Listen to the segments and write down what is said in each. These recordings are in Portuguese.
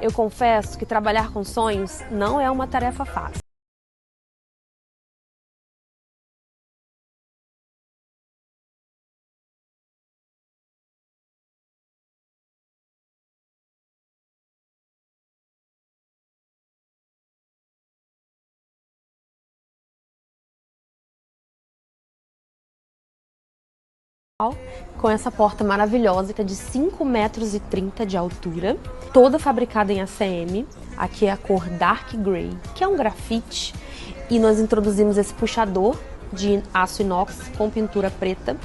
Eu confesso que trabalhar com sonhos não é uma tarefa fácil. Com essa porta maravilhosa que é de 5,30 metros de altura, toda fabricada em ACM. Aqui é a cor Dark Grey, que é um grafite, e nós introduzimos esse puxador de aço inox com pintura preta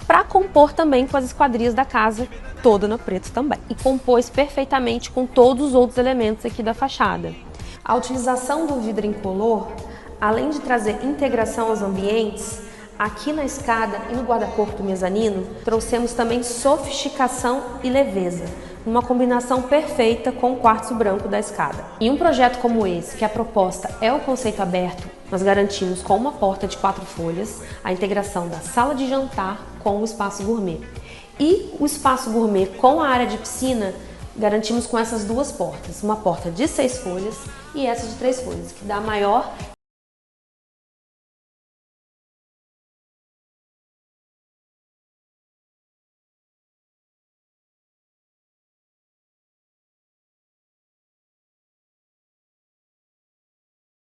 para compor também com as esquadrias da casa, toda no preto também. E compôs perfeitamente com todos os outros elementos aqui da fachada. A utilização do vidro incolor, além de trazer integração aos ambientes, aqui na escada e no guarda-corpo do mezanino, trouxemos também sofisticação e leveza, uma combinação perfeita com o quartzo branco da escada. Em um projeto como esse, que a proposta é o conceito aberto, nós garantimos com uma porta de 4 folhas a integração da sala de jantar com o espaço gourmet. E o espaço gourmet com a área de piscina, garantimos com essas duas portas, uma porta de 6 folhas e essa de 3 folhas, que dá maior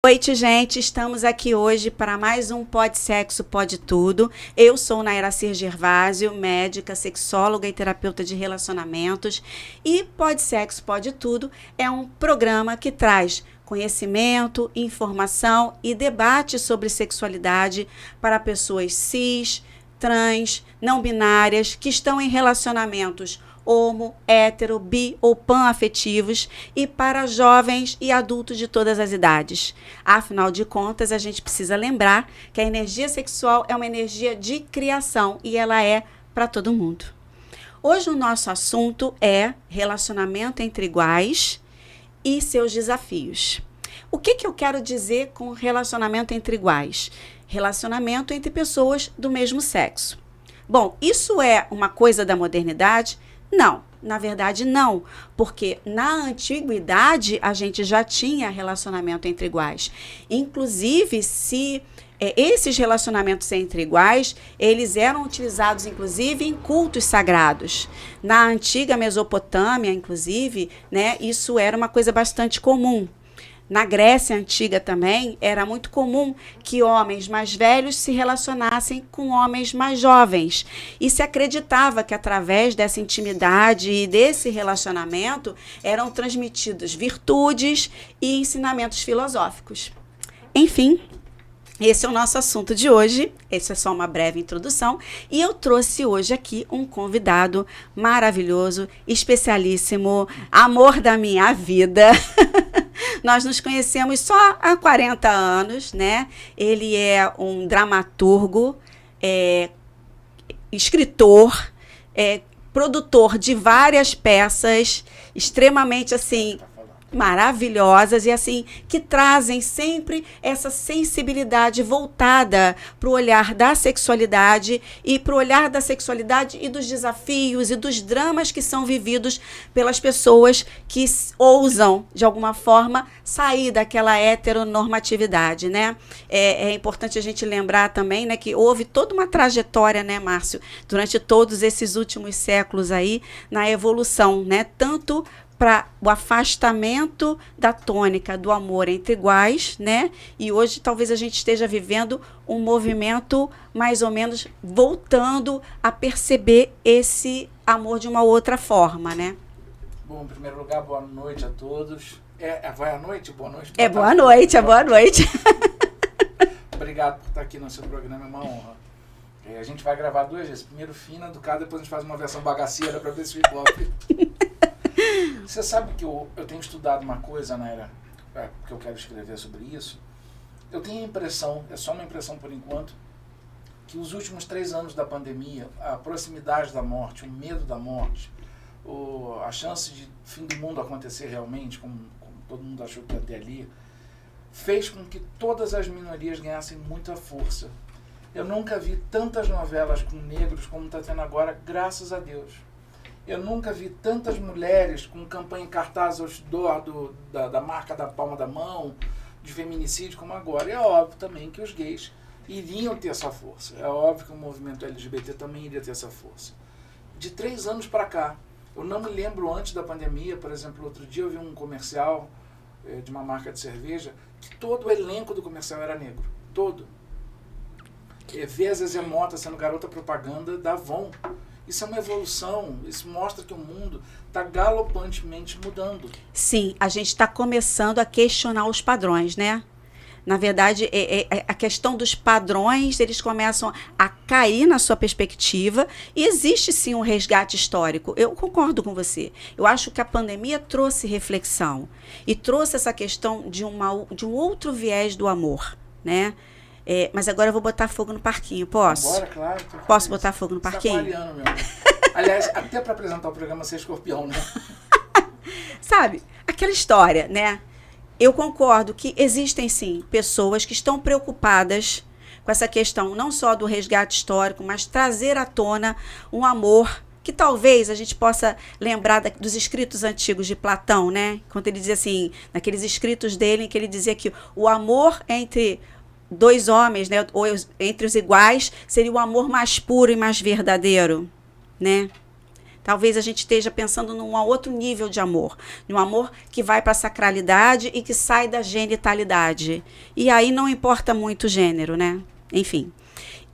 Boa noite, gente. Estamos aqui hoje para mais um Pode Sexo, Pode Tudo. Eu sou Nairacir Gervásio, médica, sexóloga e terapeuta de relacionamentos. E Pode Sexo, Pode Tudo é um programa que traz conhecimento, informação e debate sobre sexualidade para pessoas cis, trans, não binárias, que estão em relacionamentos homo, hétero, bi ou panafetivos e para jovens e adultos de todas as idades. Afinal de contas, a gente precisa lembrar que a energia sexual é uma energia de criação e ela é para todo mundo. Hoje o nosso assunto é relacionamento entre iguais e seus desafios. O que eu quero dizer com relacionamento entre iguais? Relacionamento entre pessoas do mesmo sexo. Bom, isso é uma coisa da modernidade? Não, na verdade não, porque na antiguidade a gente já tinha relacionamento entre iguais. Inclusive, se esses relacionamentos entre iguais, eles eram utilizados inclusive em cultos sagrados. Na antiga Mesopotâmia, inclusive, né, isso era uma coisa bastante comum. Na Grécia Antiga também, era muito comum que homens mais velhos se relacionassem com homens mais jovens. E se acreditava que através dessa intimidade e desse relacionamento eram transmitidos virtudes e ensinamentos filosóficos. Enfim, esse é o nosso assunto de hoje. Essa é só uma breve introdução. E eu trouxe hoje aqui um convidado maravilhoso, especialíssimo, amor da minha vida. Nós nos conhecemos só há 40 anos, né? Ele é um dramaturgo, escritor, produtor de várias peças, extremamente, assim, maravilhosas e assim que trazem sempre essa sensibilidade voltada para o olhar da sexualidade e para o olhar da sexualidade e dos desafios e dos dramas que são vividos pelas pessoas que ousam, de alguma forma, sair daquela heteronormatividade, né? É importante a gente lembrar também, né, que houve toda uma trajetória, né, Márcio, durante todos esses últimos séculos aí, na evolução, né, tanto para o afastamento da tônica do amor entre iguais, né? E hoje talvez a gente esteja vivendo um movimento mais ou menos voltando a perceber esse amor de uma outra forma, né? Bom, em primeiro lugar, boa noite a todos. Vai à noite? Boa noite. Boa noite, boa noite. Obrigado por estar aqui no seu programa, é uma honra. A gente vai gravar 2 vezes. Primeiro fina, do cara, depois a gente faz uma versão bagaceira para ver se o ibope. Você sabe que eu tenho estudado uma coisa, Naira, porque eu quero escrever sobre isso. Eu tenho a impressão, é só uma impressão por enquanto, que os últimos 3 anos da pandemia, a proximidade da morte, o medo da morte, a chance de fim do mundo acontecer realmente, como todo mundo achou que ia ter ali, fez com que todas as minorias ganhassem muita força. Eu nunca vi tantas novelas com negros como está tendo agora, graças a Deus. Eu nunca vi tantas mulheres com campanha em cartaz outdoor da marca da palma da mão, de feminicídio como agora. E é óbvio também que os gays iriam ter essa força. É óbvio que o movimento LGBT também iria ter essa força. De 3 anos para cá, eu não me lembro antes da pandemia, por exemplo, outro dia eu vi um comercial de uma marca de cerveja, que todo o elenco do comercial era negro. Todo. Ver a Zezé Mota sendo garota propaganda da Avon. Isso é uma evolução, isso mostra que o mundo está galopantemente mudando. Sim, a gente está começando a questionar os padrões, né? Na verdade, a questão dos padrões, eles começam a cair na sua perspectiva e existe sim um resgate histórico. Eu concordo com você. Eu acho que a pandemia trouxe reflexão e trouxe essa questão de um outro viés do amor, né? Mas agora eu vou botar fogo no parquinho, posso? Bora, claro. Posso botar fogo no parquinho? Meu amor. Aliás, até para apresentar o programa Ser Escorpião, né? Sabe, aquela história, né? Eu concordo que existem, sim, pessoas que estão preocupadas com essa questão, não só do resgate histórico, mas trazer à tona um amor que talvez a gente possa lembrar dos escritos antigos de Platão, né? Quando ele dizia assim, naqueles escritos dele, que ele dizia que o amor entre 2 homens, né, ou entre os iguais, seria o amor mais puro e mais verdadeiro, né? Talvez a gente esteja pensando num outro nível de amor, num amor que vai para a sacralidade e que sai da genitalidade. E aí não importa muito o gênero, né? Enfim.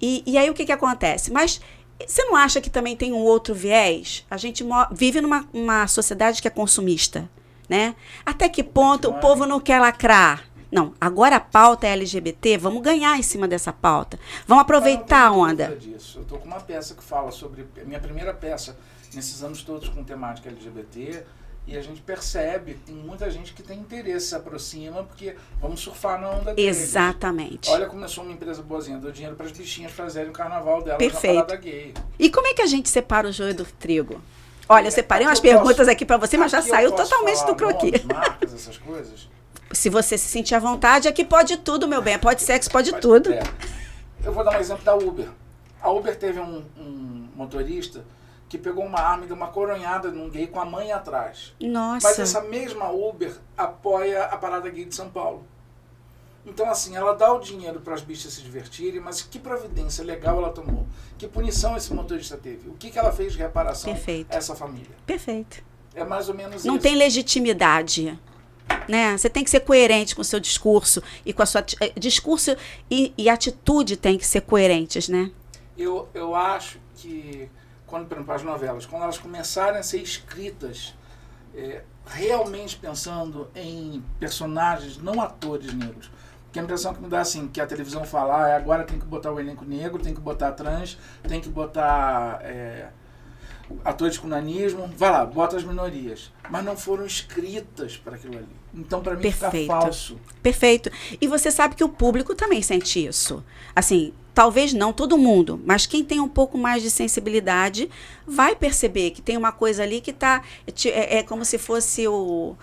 E aí o que acontece? Mas você não acha que também tem um outro viés? A gente vive numa sociedade que é consumista, né? Até que ponto o povo não quer lacrar? Não, agora a pauta é LGBT, vamos ganhar em cima dessa pauta. Vamos aproveitar a onda. Disso. Eu estou com uma peça que fala sobre... Minha primeira peça nesses anos todos com temática LGBT, e a gente percebe que tem muita gente que tem interesse, se aproxima, porque vamos surfar na onda deles. Exatamente. Olha como eu sou uma empresa boazinha, dou dinheiro para as bichinhas fazerem o carnaval delas Perfeito. na parada gay. E como é que a gente separa o joio do trigo? Olha, eu separei umas perguntas aqui para você, mas já saiu totalmente do croquis. Marcas, essas coisas. Se você se sentir à vontade, aqui pode tudo, meu bem. Pode sexo, pode tudo. Eu vou dar um exemplo da Uber. A Uber teve um motorista que pegou uma arma e deu uma coronhada num gay com a mãe atrás. Nossa. Mas essa mesma Uber apoia a parada gay de São Paulo. Então, assim, ela dá o dinheiro para as bichas se divertirem, mas que providência legal ela tomou? Que punição esse motorista teve? O que ela fez de reparação a essa família? Perfeito. É mais ou menos isso. Não tem legitimidade, né? Você tem que ser coerente com o seu discurso e com a sua... Discurso e atitude tem que ser coerentes, né? Eu acho que... Quando, por exemplo, as novelas, quando elas começarem a ser escritas realmente pensando em personagens, não atores negros, porque a impressão que me dá assim, que a televisão fala, agora tem que botar o elenco negro, tem que botar trans, tem que botar atores com nanismo, vai lá, bota as minorias, mas não foram escritas para aquilo ali. Então, para mim, fica falso. Perfeito. E você sabe que o público também sente isso. Assim, talvez não todo mundo, mas quem tem um pouco mais de sensibilidade vai perceber que tem uma coisa ali que tá... É como se fosse o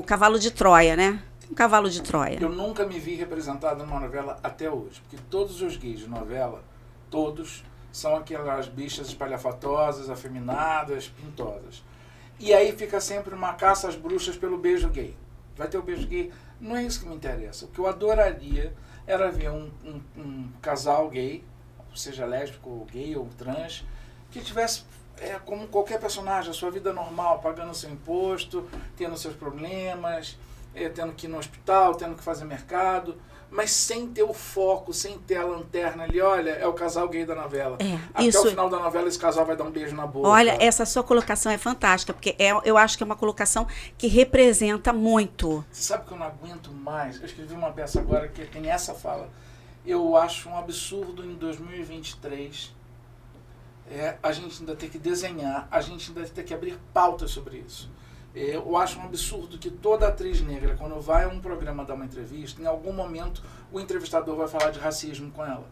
cavalo de Troia, né? Um cavalo de Troia. Eu nunca me vi representado numa novela até hoje, porque todos os gays de novela, todos, são aquelas bichas espalhafatosas, afeminadas, pintosas. E aí fica sempre uma caça às bruxas pelo beijo gay. Vai ter o beijo gay? Não é isso que me interessa. O que eu adoraria era ver um casal gay, seja lésbico, ou gay ou trans, que tivesse, como qualquer personagem, a sua vida normal, pagando seu imposto, tendo seus problemas, tendo que ir no hospital, tendo que fazer mercado, mas sem ter o foco, sem ter a lanterna ali, olha, é o casal gay da novela. Até o final da novela esse casal vai dar um beijo na boca. Olha, essa sua colocação é fantástica, porque eu acho que é uma colocação que representa muito. Você sabe que eu não aguento mais? Eu escrevi uma peça agora que tem essa fala. Eu acho um absurdo em 2023 a gente ainda ter que desenhar, a gente ainda ter que abrir pautas sobre isso. Eu acho um absurdo que toda atriz negra, quando vai a um programa dar uma entrevista, em algum momento o entrevistador vai falar de racismo com ela.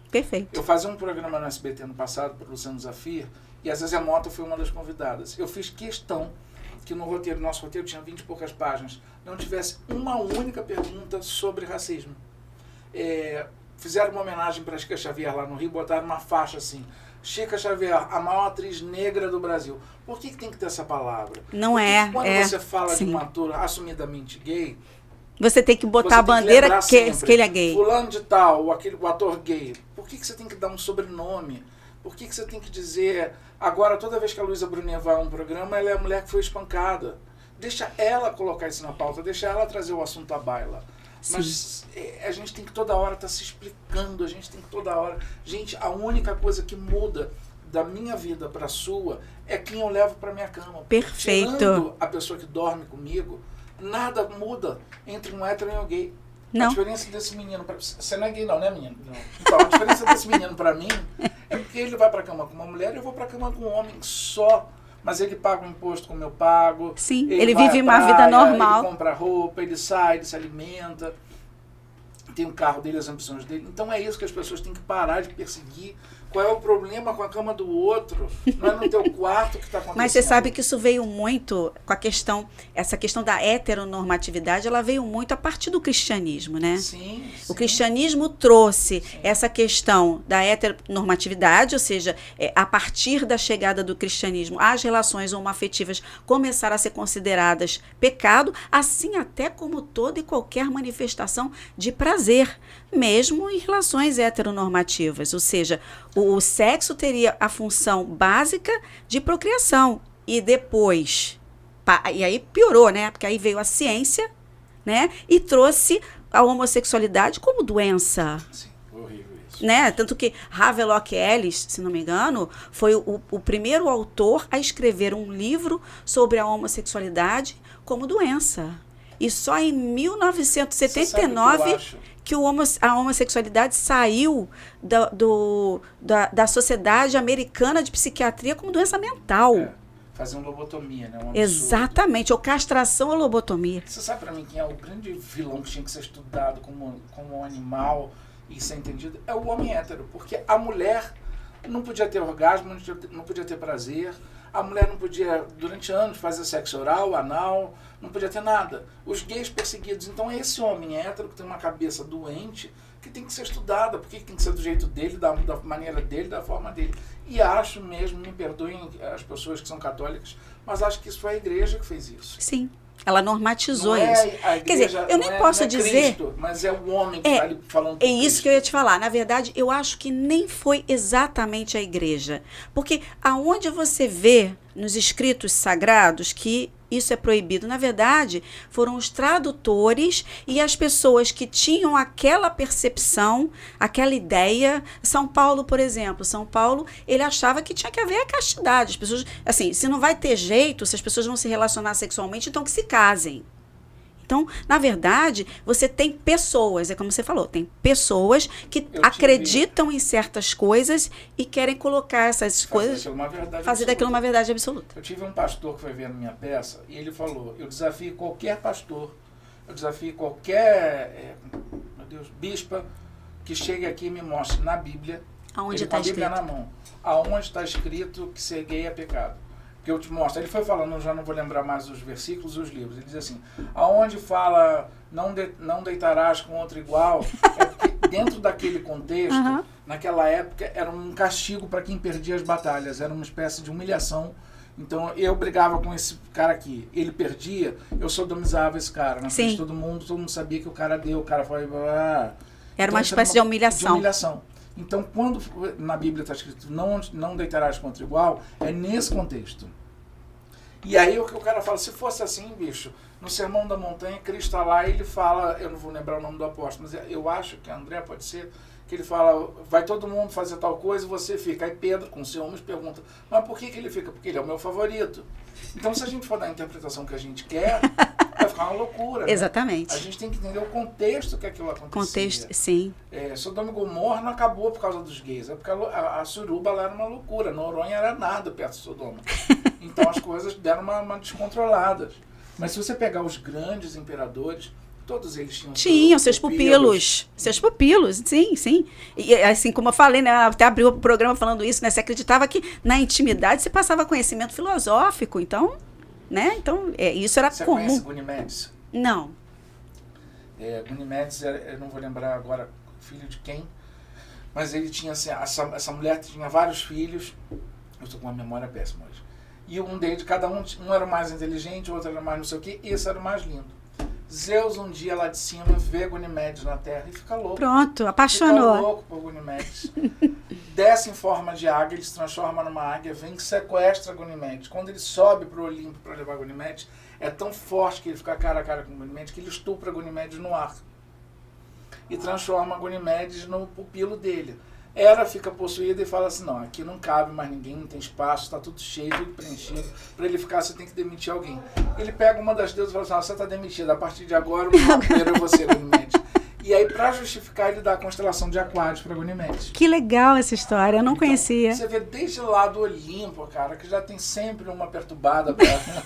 Perfeito. Eu fazia um programa no SBT no passado, para o Luciano Zafir, e a Zezé Mota foi uma das convidadas. Eu fiz questão que no nosso roteiro tinha 20 e poucas páginas, não tivesse uma única pergunta sobre racismo. Fizeram uma homenagem para a Chica Xavier lá no Rio, botaram uma faixa assim, Chica Xavier, a maior atriz negra do Brasil. Por que tem que ter essa palavra? Não Porque é. quando você fala sim. de um ator assumidamente gay, você tem que botar a bandeira que ele é gay. Fulano de tal, o ator gay. Por que você tem que dar um sobrenome? Por que você tem que dizer... Agora, toda vez que a Luísa Brunet vai a um programa, ela é a mulher que foi espancada. Deixa ela colocar isso na pauta, deixa ela trazer o assunto à baila. Sim. Mas a gente tem que toda hora estar se explicando, a gente tem que toda hora... Gente, a única coisa que muda da minha vida para a sua é quem eu levo para minha cama. Perfeito. Tirando a pessoa que dorme comigo, nada muda entre um hétero e um gay. Não. A diferença desse menino... Você não é gay não, né, menino? Não. Então, a diferença desse menino para mim é porque ele vai para a cama com uma mulher e eu vou para a cama com um homem só. Mas ele paga o imposto como eu pago. Sim, ele ele vai vive à uma praia, vida normal. Ele compra roupa, ele sai, ele se alimenta. Tem o carro dele, as ambições dele. Então é isso que as pessoas têm que parar de perseguir. Qual é o problema com a cama do outro? Não é no teu quarto que está acontecendo. Mas você sabe que isso veio muito com a questão, essa questão da heteronormatividade, ela veio muito a partir do cristianismo, né? Sim. O cristianismo trouxe essa questão da heteronormatividade, ou seja, a partir da chegada do cristianismo, as relações homoafetivas começaram a ser consideradas pecado, assim até como toda e qualquer manifestação de prazer, mesmo em relações heteronormativas, ou seja, o sexo teria a função básica de procriação e depois, e aí piorou, né? Porque aí veio a ciência, né? E trouxe a homossexualidade como doença. Sim, horrível isso. Né? Tanto que Havelock Ellis, se não me engano, foi o primeiro autor a escrever um livro sobre a homossexualidade como doença. E só em 1979 que a homossexualidade saiu da Sociedade Americana de Psiquiatria como doença mental. Fazer uma lobotomia, né? Um Exatamente, ou castração ou lobotomia. Você sabe pra mim quem é o grande vilão que tinha que ser estudado como um animal e ser entendido? É o homem hétero, porque a mulher não podia ter orgasmo, não podia ter prazer, a mulher não podia, durante anos, fazer sexo oral, anal, não podia ter nada. Os gays perseguidos. Então é esse homem hétero que tem uma cabeça doente que tem que ser estudada, porque tem que ser do jeito dele, da maneira dele, da forma dele. E acho mesmo, me perdoem as pessoas que são católicas, mas acho que isso foi a igreja que fez isso. Sim, ela normatizou não isso. A igreja, quer dizer, eu nem posso dizer... Cristo, mas é o homem que está ali falando. É isso que eu ia te falar. Na verdade, eu acho que nem foi exatamente a igreja. Porque aonde você vê nos escritos sagrados que isso é proibido, na verdade, foram os tradutores e as pessoas que tinham aquela percepção, aquela ideia. São Paulo, por exemplo, São Paulo, ele achava que tinha que haver a castidade. As pessoas, assim, se não vai ter jeito, se as pessoas vão se relacionar sexualmente, então que se casem. Então, na verdade, você tem pessoas, é como você falou, tem pessoas que acreditam em certas coisas e querem colocar essas coisas, fazer daquilo uma verdade absoluta. Eu tive um pastor que foi ver a minha peça e ele falou, eu desafio qualquer pastor, eu desafio qualquer, bispa que chegue aqui e me mostre na Bíblia, aonde está escrito? A Bíblia na mão, aonde está escrito que ser gay é pecado. Que eu te mostro. Ele foi falando, eu já não vou lembrar mais os versículos e os livros. Ele diz assim, aonde fala não deitarás com outro igual, é porque dentro daquele contexto, naquela época, era um castigo para quem perdia as batalhas, era uma espécie de humilhação. Então eu brigava com esse cara aqui, ele perdia, eu sodomizava esse cara. Na frente de todo mundo sabia que o cara deu, o cara foi... Era uma espécie de humilhação. Então, quando na Bíblia está escrito não deitarás contra igual, é nesse contexto. E aí o que o cara fala, se fosse assim, bicho, no Sermão da Montanha, Cristo está lá e ele fala, eu não vou lembrar o nome do apóstolo, mas eu acho que André pode ser, que ele fala, vai todo mundo fazer tal coisa e você fica. Aí Pedro, com ciúmes, pergunta, mas por que ele fica? Porque ele é o meu favorito. Então, se a gente for dar a interpretação que a gente quer, vai ficar uma loucura. Né? Exatamente. A gente tem que entender o contexto que aquilo acontecia. Contexto, sim. Sodoma e Gomorra não acabou por causa dos gays, é porque a suruba lá era uma loucura, Noronha era nada perto de Sodoma. Então as coisas deram uma descontroladas. Mas se você pegar os grandes imperadores, todos eles tinham seus pupilos. Seus pupilos, sim. E assim como eu falei, né, até abriu o programa falando isso, né? Você acreditava que na intimidade se passava conhecimento filosófico, então, né? Então, isso era comum. Você conhece Gunimedes? Não. Gunimedes, eu não vou lembrar agora filho de quem, Mas ele tinha, assim, essa mulher tinha vários filhos, eu estou com uma memória péssima hoje, e um deles, cada um era o mais inteligente, o outro era mais não sei o quê, esse era o mais lindo. Zeus um dia lá de cima vê Ganimedes na Terra e fica louco. Pronto, apaixonou. Fica louco por Ganimedes. Desce em forma de águia, ele se transforma numa águia, vem que sequestra Ganimedes. Quando ele sobe para o Olimpo para levar Ganimedes, é tão forte que ele fica cara a cara com Ganimedes que ele estupra Ganimedes no ar. E transforma Ganimedes no pupilo dele. Hera fica possuída e fala assim, não, aqui não cabe mais ninguém, não tem espaço, está tudo cheio, tudo preenchido. Para ele ficar, você tem que demitir alguém. Ele pega uma das deusas e fala assim, você está demitida, a partir de agora o meu primeiro é você, Ganimedes. E aí, para justificar, ele dá a constelação de Aquários para Ganimedes. Que legal essa história, eu não Então, conhecia. Você vê desde lá do Olimpo, cara, que já tem sempre uma perturbada para...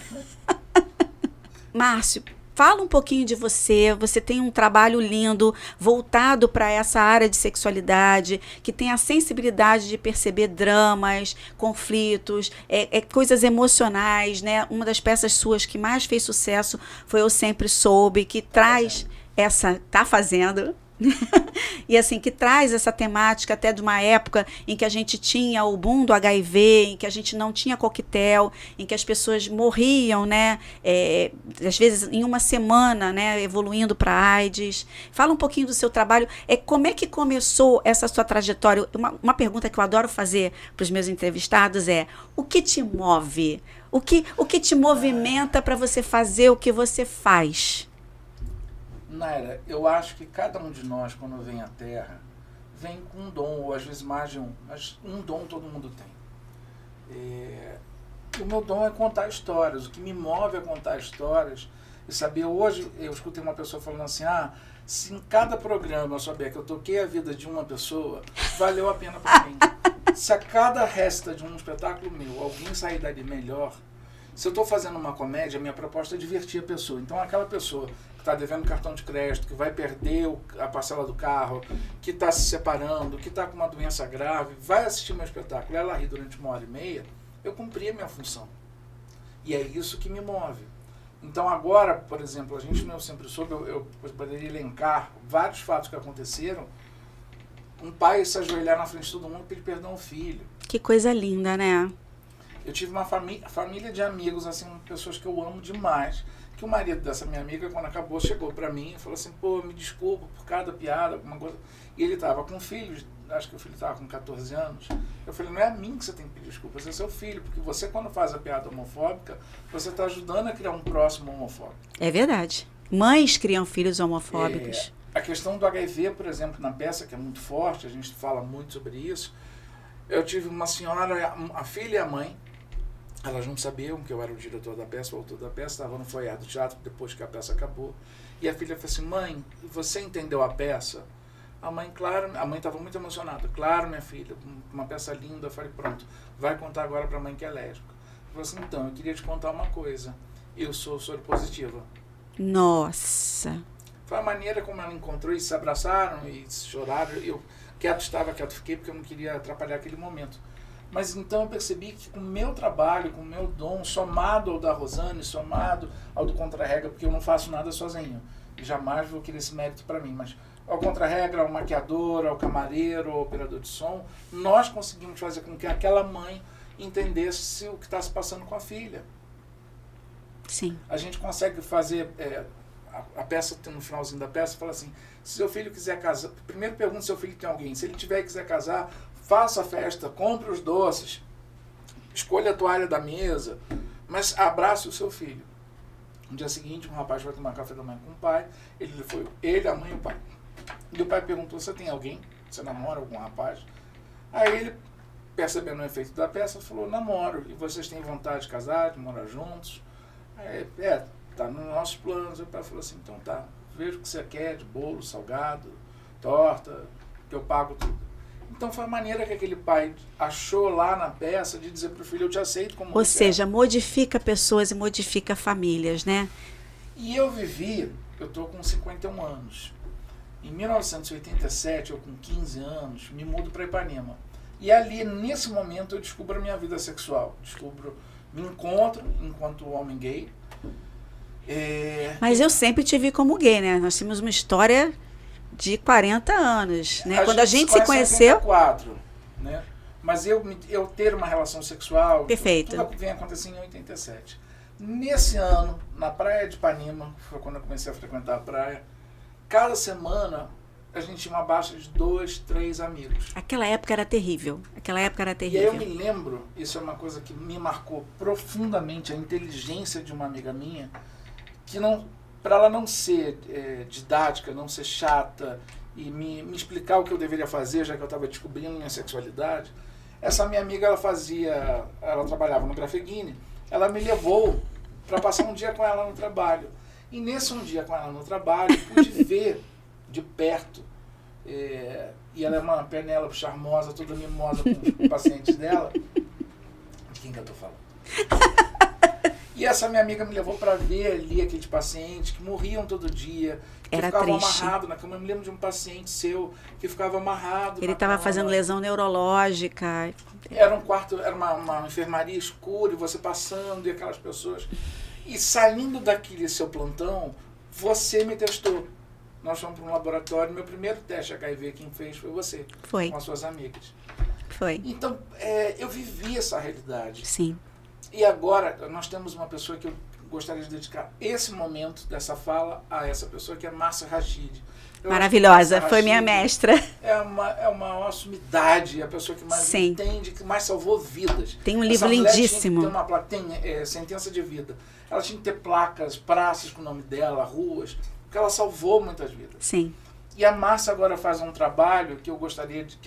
Márcio, fala um pouquinho de você. Você tem um trabalho lindo, voltado para essa área de sexualidade, que tem a sensibilidade de perceber dramas, conflitos, coisas emocionais, né? Uma das peças suas que mais fez sucesso foi Eu Sempre Soube, que traz essa... Tá fazendo... E assim, que traz essa temática até de uma época em que a gente tinha o boom do HIV, em que a gente não tinha coquetel, em que as pessoas morriam, né? Às vezes em uma semana, né? Evoluindo para AIDS. Fala um pouquinho do seu trabalho. Como é que começou essa sua trajetória? Uma pergunta que eu adoro fazer para os meus entrevistados é: o que te move? O que te movimenta para você fazer o que você faz? Naira, eu acho que cada um de nós, quando vem à Terra, vem com um dom, ou às vezes mais de um, mas um dom todo mundo tem. O meu dom é contar histórias, o que me move é contar histórias e saber. Hoje eu escutei uma pessoa falando assim, se em cada programa eu souber que eu toquei a vida de uma pessoa, valeu a pena para mim. Se a cada resta de um espetáculo meu alguém sair dali melhor, se eu estou fazendo uma comédia, minha proposta é divertir a pessoa. Então aquela pessoa que está devendo cartão de crédito, que vai perder a parcela do carro, que está se separando, que está com uma doença grave, vai assistir meu espetáculo, ela ri durante 1h30, eu cumpri a minha função. E é isso que me move. Então agora, por exemplo, a gente não sempre soube, eu poderia elencar vários fatos que aconteceram. Um pai se ajoelhar na frente de todo mundo pedir perdão ao filho. Que coisa linda, né? Eu tive uma família de amigos, assim, pessoas que eu amo demais, que o marido dessa minha amiga, quando acabou, chegou pra mim e falou assim, pô, me desculpa por cada piada, alguma coisa. E ele tava com filhos, acho que o filho tava com 14 anos. Eu falei, não é a mim que você tem que pedir desculpa, você é seu filho, porque você, quando faz a piada homofóbica, você tá ajudando a criar um próximo homofóbico. É verdade. Mães criam filhos homofóbicos. A questão do HIV, por exemplo, na peça, que é muito forte, a gente fala muito sobre isso. Eu tive uma senhora, a filha e a mãe, elas não sabiam que eu era o diretor da peça, o autor da peça, estava no foyer do teatro depois que a peça acabou. E a filha falou assim, mãe, você entendeu a peça? A mãe, claro, a mãe estava muito emocionada. Claro, minha filha, uma peça linda. Eu falei, pronto, vai contar agora para a mãe que é lésbica. Ela falou assim, então, eu queria te contar uma coisa. Eu sou soropositiva. Nossa! Foi a maneira como ela encontrou e se abraçaram e choraram. Eu quieto fiquei porque eu não queria atrapalhar aquele momento. Mas então eu percebi que com o meu trabalho, com o meu dom, somado ao da Rosane, somado ao do Contra-Regra, porque eu não faço nada sozinho. E jamais vou querer esse mérito para mim. Mas ao Contra-Regra, ao maquiador, ao camareiro, ao operador de som, nós conseguimos fazer com que aquela mãe entendesse o que está se passando com a filha. Sim. A gente consegue fazer... a peça, no finalzinho da peça, fala assim, se seu filho quiser casar... Primeiro pergunta se seu filho tem alguém. Se ele tiver e quiser casar... Faça a festa, compre os doces, escolha a toalha da mesa, mas abrace o seu filho. No dia seguinte, um rapaz vai tomar café da manhã com o pai, ele, a mãe e o pai. E o pai perguntou, você tem alguém? Você namora algum rapaz? Aí ele, percebendo o efeito da peça, falou, namoro. E vocês têm vontade de casar, de morar juntos? Aí, tá nos nossos planos. O pai falou assim, então tá, veja o que você quer, de bolo, salgado, torta, que eu pago tudo. Então foi a maneira que aquele pai achou lá na peça de dizer para o filho, eu te aceito como você é. Ou seja, modifica pessoas e modifica famílias, né? E eu estou com 51 anos. Em 1987, eu com 15 anos, me mudo para Ipanema. E ali, nesse momento, eu descubro a minha vida sexual. Me encontro enquanto homem gay. Mas eu sempre te vi como gay, né? Nós tínhamos uma história de 40 anos, né? A Quando a gente se conheceu... Em 84, né? Mas eu ter uma relação sexual... Perfeito. Tudo vem acontecer em 87. Nesse ano, na praia de Ipanema, foi quando eu comecei a frequentar a praia, cada semana a gente tinha uma baixa de 2, 3 amigos. Aquela época era terrível. E aí eu me lembro, isso é uma coisa que me marcou profundamente, a inteligência de uma amiga minha, que para ela não ser didática, não ser chata e me explicar o que eu deveria fazer, já que eu estava descobrindo minha sexualidade, essa minha amiga, ela trabalhava no Grafeguini, ela me levou para passar um dia com ela no trabalho. E nesse um dia com ela no trabalho, pude ver de perto, e ela é uma Penélope charmosa, toda mimosa com os pacientes dela. De quem que eu tô falando? E essa minha amiga me levou para ver ali aqueles pacientes que morriam todo dia, que ficavam amarrados na cama. Eu me lembro de um paciente seu que ficava amarrado. Ele estava fazendo lesão neurológica. Era um quarto, era uma enfermaria escura, e você passando, e aquelas pessoas. E saindo daquele seu plantão, você me testou. Nós fomos para um laboratório, meu primeiro teste HIV quem fez foi você. Foi. Com as suas amigas. Foi. Então, eu vivi essa realidade. Sim. E agora, nós temos uma pessoa que eu gostaria de dedicar esse momento dessa fala a essa pessoa, que é Márcia Rachid. Maravilhosa, foi minha mestra. É uma maior sumidade, a pessoa que mais Sim. entende, que mais salvou vidas. Tem um livro lindíssimo. Tem sentença de vida. Ela tinha que ter placas, praças com o nome dela, ruas, porque ela salvou muitas vidas. Sim. E a Márcia agora faz um trabalho que eu gostaria de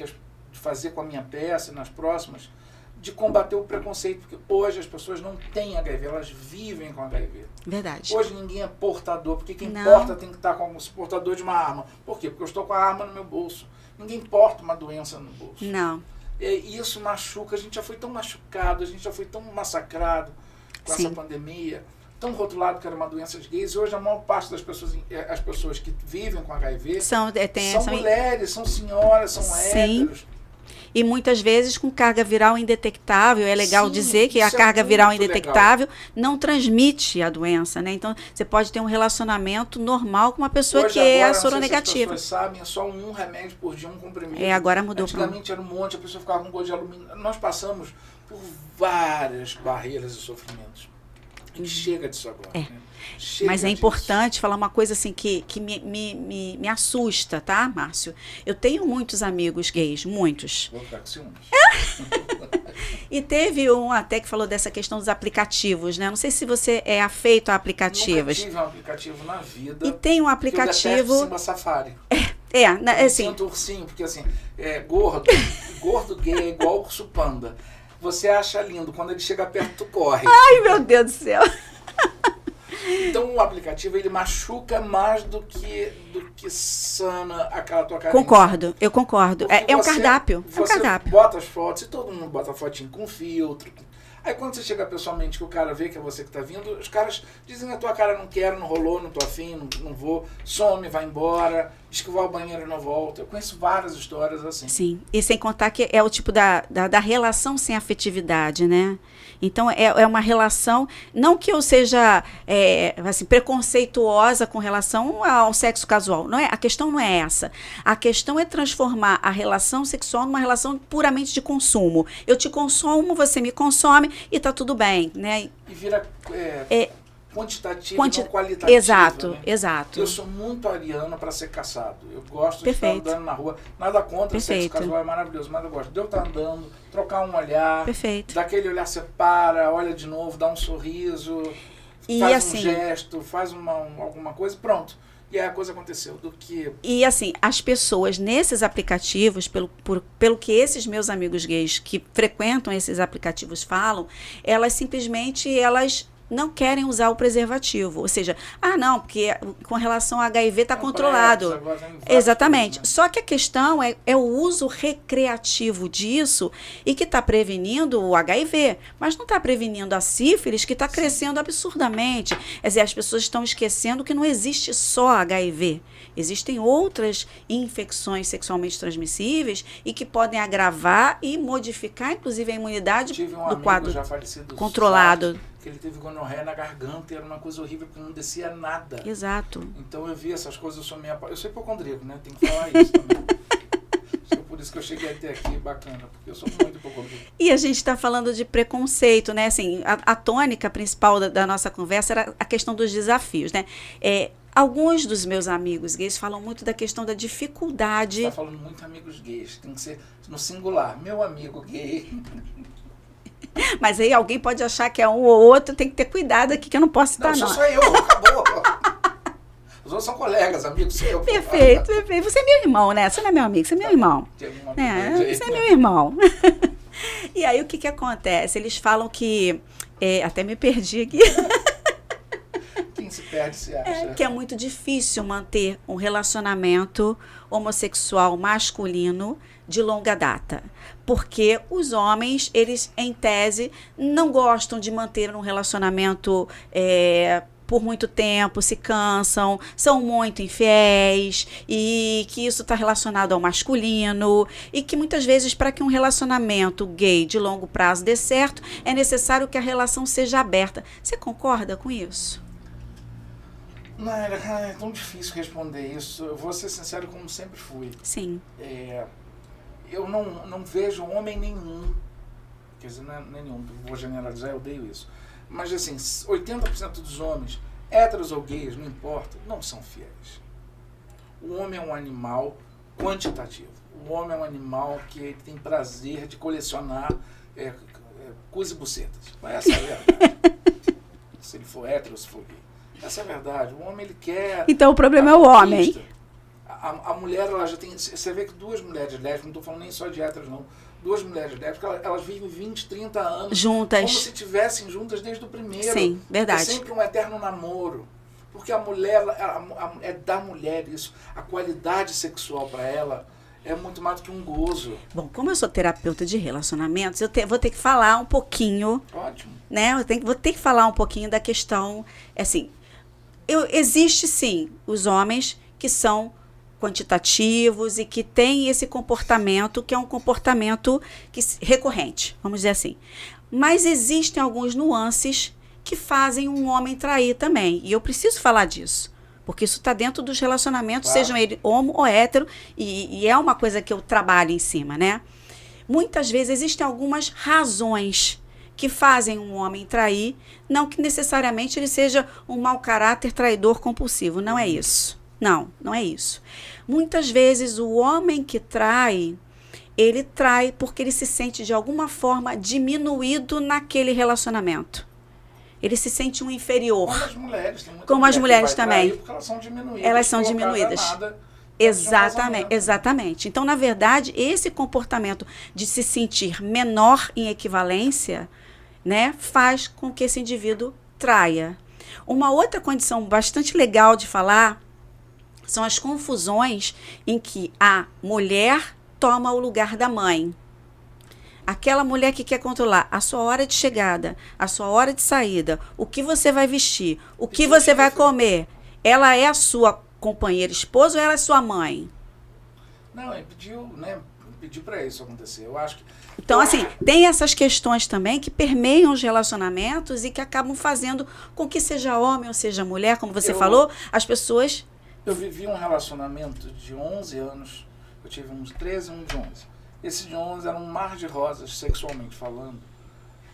fazer com a minha peça e nas próximas, de combater o preconceito, porque hoje as pessoas não têm HIV, elas vivem com HIV. Verdade. Hoje ninguém é portador, porque quem Não. porta tem que estar como portador de uma arma. Por quê? Porque eu estou com a arma no meu bolso. Ninguém porta uma doença no bolso. Não. E isso machuca, a gente já foi tão machucado, a gente já foi tão massacrado com Sim. essa pandemia, tão rotulado que era uma doença de gays. Hoje a maior parte das pessoas, as pessoas que vivem com HIV são mulheres, são senhoras, são Sim. héteros. E muitas vezes com carga viral indetectável. É legal Sim, dizer que a isso é carga muito viral legal. indetectável não transmite a doença, né? Então, você pode ter um relacionamento normal com uma pessoa Hoje, que é agora, soronegativa. Não sei se as pessoas sabem, é só um remédio por dia, um comprimido. Agora mudou. Antigamente era um monte, a pessoa ficava com gosto de alumínio. Nós passamos por várias barreiras e sofrimentos. A gente chega disso agora. Né? Mas é importante falar uma coisa assim que me assusta, tá, Márcio? Eu tenho muitos amigos gays, muitos. Vou ficar com ciúmes. E teve um até que falou dessa questão dos aplicativos, né? Não sei se você é afeito a aplicativos. Nunca tive um aplicativo na vida. E tem um Eu aplicativo... detesto Simba Safari. assim... Eu sinto ursinho, porque assim, gordo gay é igual urso panda. Você acha lindo, quando ele chega perto, tu corre. Ai, meu Deus do céu. Então o aplicativo, ele machuca mais do que sana aquela tua carência. Concordo, eu concordo. É um cardápio. É um cardápio. Bota as fotos, e todo mundo bota fotinho com filtro. Aí quando você chega pessoalmente, que o cara vê que é você que tá vindo, os caras dizem a tua cara, não quero, não rolou, não tô afim, não vou, some, vai embora, diz que vai ao banheiro e não volta. Eu conheço várias histórias assim. Sim, e sem contar que é o tipo da relação sem afetividade, né? Então, é uma relação, não que eu seja assim, preconceituosa com relação ao sexo casual, não é? A questão não é essa. A questão é transformar a relação sexual numa relação puramente de consumo. Eu te consumo, você me consome e tá tudo bem, né? E vira quantitativo, não qualitativo. Exato, né? Exato. Eu sou muito ariano para ser caçado. Eu gosto Perfeito. de estar andando na rua. Nada contra, o sexo casual é maravilhoso, mas eu gosto de eu estar andando, trocar um olhar. Perfeito. Daquele olhar, você para, olha de novo, dá um sorriso, e faz assim, um gesto, faz alguma coisa, pronto. E aí a coisa aconteceu. E assim, as pessoas nesses aplicativos, pelo que esses meus amigos gays que frequentam esses aplicativos falam, elas simplesmente não querem usar o preservativo. Ou seja, não, porque com relação ao HIV está controlado. Exatamente. Só que a questão é o uso recreativo disso e que está prevenindo o HIV, mas não está prevenindo a sífilis, que está crescendo absurdamente. Quer dizer, as pessoas estão esquecendo que não existe só HIV. Existem outras infecções sexualmente transmissíveis e que podem agravar e modificar, inclusive, a imunidade do quadro já falecido, controlado. porque ele teve gonorreia na garganta e era uma coisa horrível, porque não descia nada. Exato. Então eu vi essas coisas, eu sou hipocondríaco, né? Tem que falar isso também. Por isso que eu cheguei até aqui, bacana, porque eu sou muito hipocondríaco. E a gente está falando de preconceito, né? Assim, a tônica principal da nossa conversa era a questão dos desafios, né? Alguns dos meus amigos gays falam muito da questão da dificuldade. Você está falando muito amigos gays, tem que ser no singular. Meu amigo gay. Mas aí alguém pode achar que é um ou outro, tem que ter cuidado aqui, que eu não posso citar, não. Não, sou eu, acabou. Os outros são colegas, amigos, sou eu. Perfeito, perfeito. Você é meu irmão, né? Você não é meu amigo, você é meu irmão. Você é meu irmão. E aí, o que acontece? Eles falam que... até me perdi aqui. Quem se perde se acha. Que é muito difícil manter um relacionamento homossexual masculino de longa data. Porque os homens, eles, em tese, não gostam de manter um relacionamento por muito tempo, se cansam, são muito infiéis, e que isso está relacionado ao masculino, e que muitas vezes, para que um relacionamento gay de longo prazo dê certo, é necessário que a relação seja aberta. Você concorda com isso? Naira, é tão difícil responder isso. Eu vou ser sincero, como sempre fui. Sim. Eu não vejo homem nenhum, quer dizer, não é nenhum, vou generalizar, eu odeio isso. Mas assim, 80% dos homens, héteros ou gays, não importa, não são fiéis. O homem é um animal quantitativo. O homem é um animal que tem prazer de colecionar cus e bucetas. Essa é a verdade. Se ele for hétero ou se for gay. Essa é a verdade. O homem, ele quer... Então o problema é o homem. A mulher, ela já tem... Você vê que duas mulheres lésbicas, não estou falando nem só de héteros, não. Duas mulheres lésbicas, elas vivem 20, 30 anos. Juntas. Como se estivessem juntas desde o primeiro. Sim, verdade. É sempre um eterno namoro. Porque a mulher, é da mulher isso. A qualidade sexual para ela é muito mais do que um gozo. Bom, como eu sou terapeuta de relacionamentos, vou ter que falar um pouquinho... Ótimo. Né? Vou ter que falar um pouquinho da questão... Assim, existe, sim, os homens que são quantitativos e que têm esse comportamento, que é um comportamento recorrente, vamos dizer assim. Mas existem alguns nuances que fazem um homem trair também. E eu preciso falar disso. Porque isso está dentro dos relacionamentos, claro, sejam eles homo ou hétero, e é uma coisa que eu trabalho em cima, né? Muitas vezes existem algumas razões que fazem um homem trair, não que necessariamente ele seja um mau caráter traidor compulsivo, não é isso. Não é isso. Muitas vezes o homem que trai, ele trai porque ele se sente de alguma forma diminuído naquele relacionamento. Ele se sente um inferior. Como as mulheres. Tem muita como mulher as mulheres que vai também. trair porque elas são diminuídas. Elas são diminuídas. Exatamente. Então, na verdade, esse comportamento de se sentir menor em equivalência, né, faz com que esse indivíduo traia. Uma outra condição bastante legal de falar são as confusões em que a mulher toma o lugar da mãe. Aquela mulher que quer controlar a sua hora de chegada, a sua hora de saída, o que você vai vestir, o que você vai comer. Ela é a sua companheira esposa ou ela é sua mãe? Não, ele pediu para isso acontecer. Eu acho que... Então, assim, tem essas questões também que permeiam os relacionamentos e que acabam fazendo com que seja homem ou seja mulher, como você falou, as pessoas... Eu vivi um relacionamento de 11 anos, eu tive uns 13 e um de 11. Esse de 11 era um mar de rosas, sexualmente falando,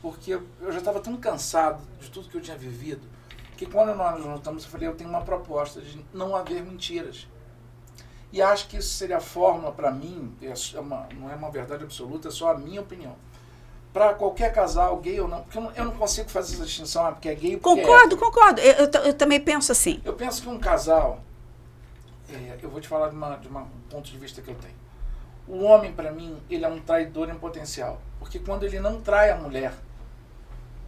porque eu já estava tão cansado de tudo que eu tinha vivido, que quando nós nos juntamos, eu falei, eu tenho uma proposta de não haver mentiras. E acho que isso seria a fórmula para mim, não é uma verdade absoluta, é só a minha opinião. Para qualquer casal, gay ou não, porque eu não consigo fazer essa distinção, porque é gay ou porque Concordo. Eu também penso assim. Eu penso que um casal, eu vou te falar de um ponto de vista que eu tenho. O homem, para mim, ele é um traidor em potencial. Porque quando ele não trai a mulher,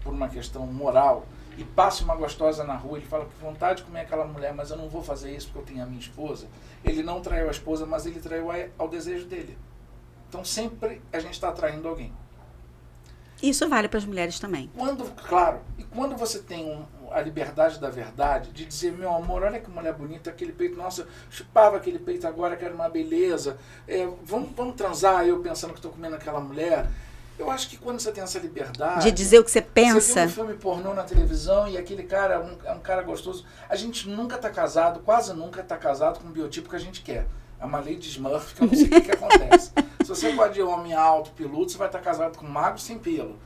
por uma questão moral, e passa uma gostosa na rua, ele fala, que vontade de comer aquela mulher, mas eu não vou fazer isso porque eu tenho a minha esposa. Ele não traiu a esposa, mas ele traiu ao desejo dele. Então, sempre a gente está traindo alguém. Isso vale para as mulheres também. Claro. E quando você tem a liberdade da verdade, de dizer, meu amor, olha que mulher bonita, aquele peito, nossa, chupava aquele peito agora, que era uma beleza, vamos transar, eu pensando que estou comendo aquela mulher. Eu acho que quando você tem essa liberdade... De dizer o que você Você pensa. viu um filme pornô na televisão e aquele cara é um cara gostoso. A gente nunca tá casado, quase nunca tá casado com o biotipo que a gente quer. É uma lei de Smurf que eu não sei o que acontece. Se você pode ir homem alto, peludo, você vai estar casado com um magro sem pelo.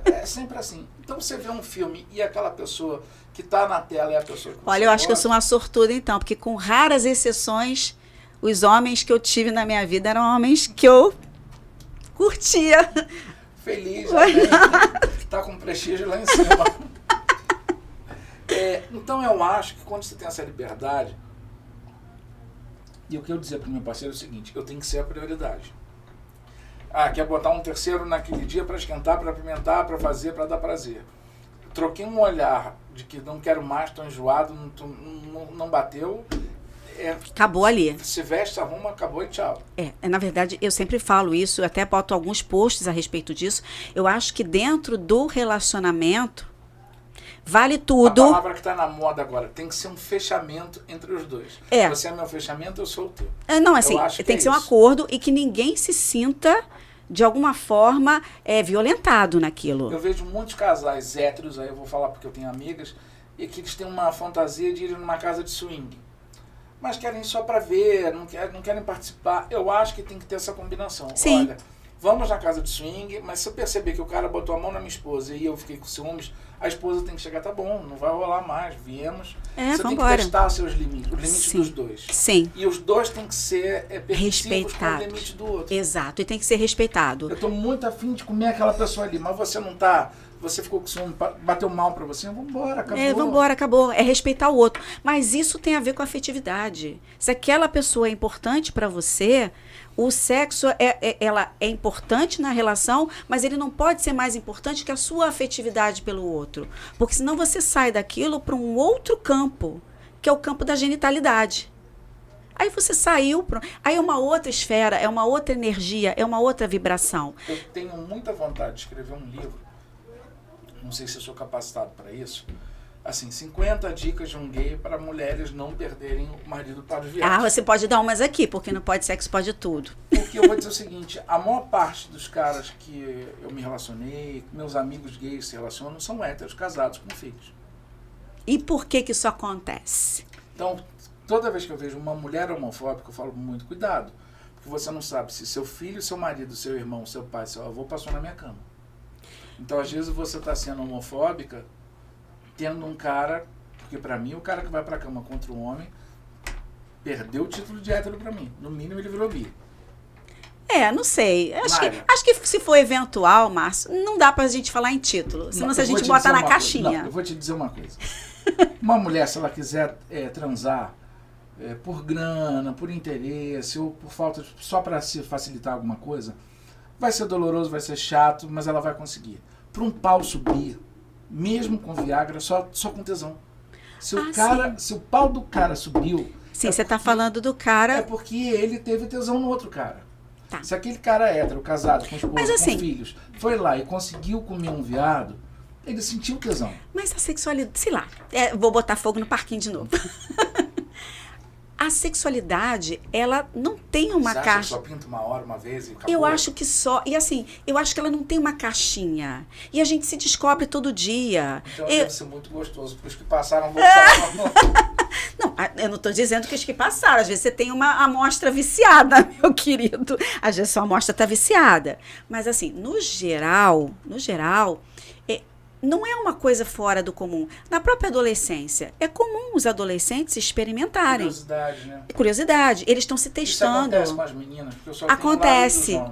É sempre assim. Então você vê um filme e aquela pessoa que está na tela é a pessoa que você Olha, eu acho que eu gosta. sou uma sortuda então, porque com raras exceções, os homens que eu tive na minha vida eram homens que eu curtia. Feliz, né? Tá com prestígio lá em cima. Então eu acho que quando você tem essa liberdade, e o que eu dizia para o meu parceiro é o seguinte, eu tenho que ser a prioridade. Quer botar um terceiro naquele dia para esquentar, para apimentar, para fazer, para dar prazer. Troquei um olhar de que não quero mais, estou enjoado, não bateu. Acabou ali. Se veste, arruma, acabou e tchau. Na verdade, eu sempre falo isso, eu até boto alguns posts a respeito disso. Eu acho que dentro do relacionamento, vale tudo. A palavra que está na moda agora, tem que ser um fechamento entre os dois. Você é meu fechamento, eu sou o teu. Não, assim, tem que ser um acordo e que ninguém se sinta, de alguma forma, violentado naquilo. Eu vejo muitos casais héteros, aí eu vou falar porque eu tenho amigas, e que eles têm uma fantasia de ir numa casa de swing. Mas querem só para ver, não querem participar. Eu acho que tem que ter essa combinação. Sim. Olha, vamos na casa de swing, mas se eu perceber que o cara botou a mão na minha esposa e eu fiquei com ciúmes, a esposa tem que chegar, tá bom, não vai rolar mais, viemos. Você tem que testar seus limites, os limites dos dois. Sim. E os dois têm que ser permissivos com o limite do outro. Exato, e tem que ser respeitado. Eu tô muito afim de comer aquela pessoa ali, mas você não tá... Você ficou com ciúme, bateu mal pra você, vambora, acabou. Vambora, acabou. É respeitar o outro. Mas isso tem a ver com afetividade. Se aquela pessoa é importante para você, o sexo ela é importante na relação, mas ele não pode ser mais importante que a sua afetividade pelo outro. Porque senão você sai daquilo para um outro campo, que é o campo da genitalidade. Aí você saiu, aí é uma outra esfera, é uma outra energia, é uma outra vibração. Eu tenho muita vontade de escrever um livro. Não sei se eu sou capacitado para isso. Assim, 50 dicas de um gay para mulheres não perderem o marido para os viados. Você pode dar umas aqui, porque não pode sexo, pode tudo. Porque eu vou dizer o seguinte, a maior parte dos caras que eu me relacionei, meus amigos gays se relacionam, são héteros, casados, com filhos. E por que isso acontece? Então, toda vez que eu vejo uma mulher homofóbica, eu falo muito cuidado. Porque você não sabe se seu filho, seu marido, seu irmão, seu pai, seu avô passou na minha cama. Então, às vezes, você está sendo homofóbica tendo um cara... Porque, para mim, o cara que vai para a cama contra um homem perdeu o título de hétero para mim. No mínimo, ele virou bi. Não sei. Acho que se for eventual, Márcio, não dá pra gente falar em título. Senão, se a gente botar na caixinha. Eu vou te dizer uma coisa. Uma mulher, se ela quiser transar por grana, por interesse, ou por falta... Só para se facilitar alguma coisa... Vai ser doloroso, vai ser chato, mas ela vai conseguir. Para um pau subir, mesmo com Viagra, só com tesão. Se o pau do cara subiu... Sim, você está falando do cara... É porque ele teve tesão no outro cara. Tá. Se aquele cara hétero, casado, com esposa, com filhos, foi lá e conseguiu comer um viado, ele sentiu tesão. Mas a sexualidade... Sei lá, vou botar fogo no parquinho de novo. A sexualidade, ela não tem uma caixa. Você acha que só pinta uma hora, uma vez e acabou? Eu acho que só. E assim, eu acho que ela não tem uma caixinha. E a gente se descobre todo dia. Então deve ser muito gostoso. Para os que passaram, voltaram. Não, eu não estou dizendo que os que passaram. Às vezes você tem uma amostra viciada, meu querido. Às vezes sua amostra está viciada. Mas assim, no geral, não é uma coisa fora do comum. Na própria adolescência, é comum os adolescentes experimentarem. Curiosidade, né? Curiosidade. Eles estão se testando. Isso acontece com as meninas? Porque eu só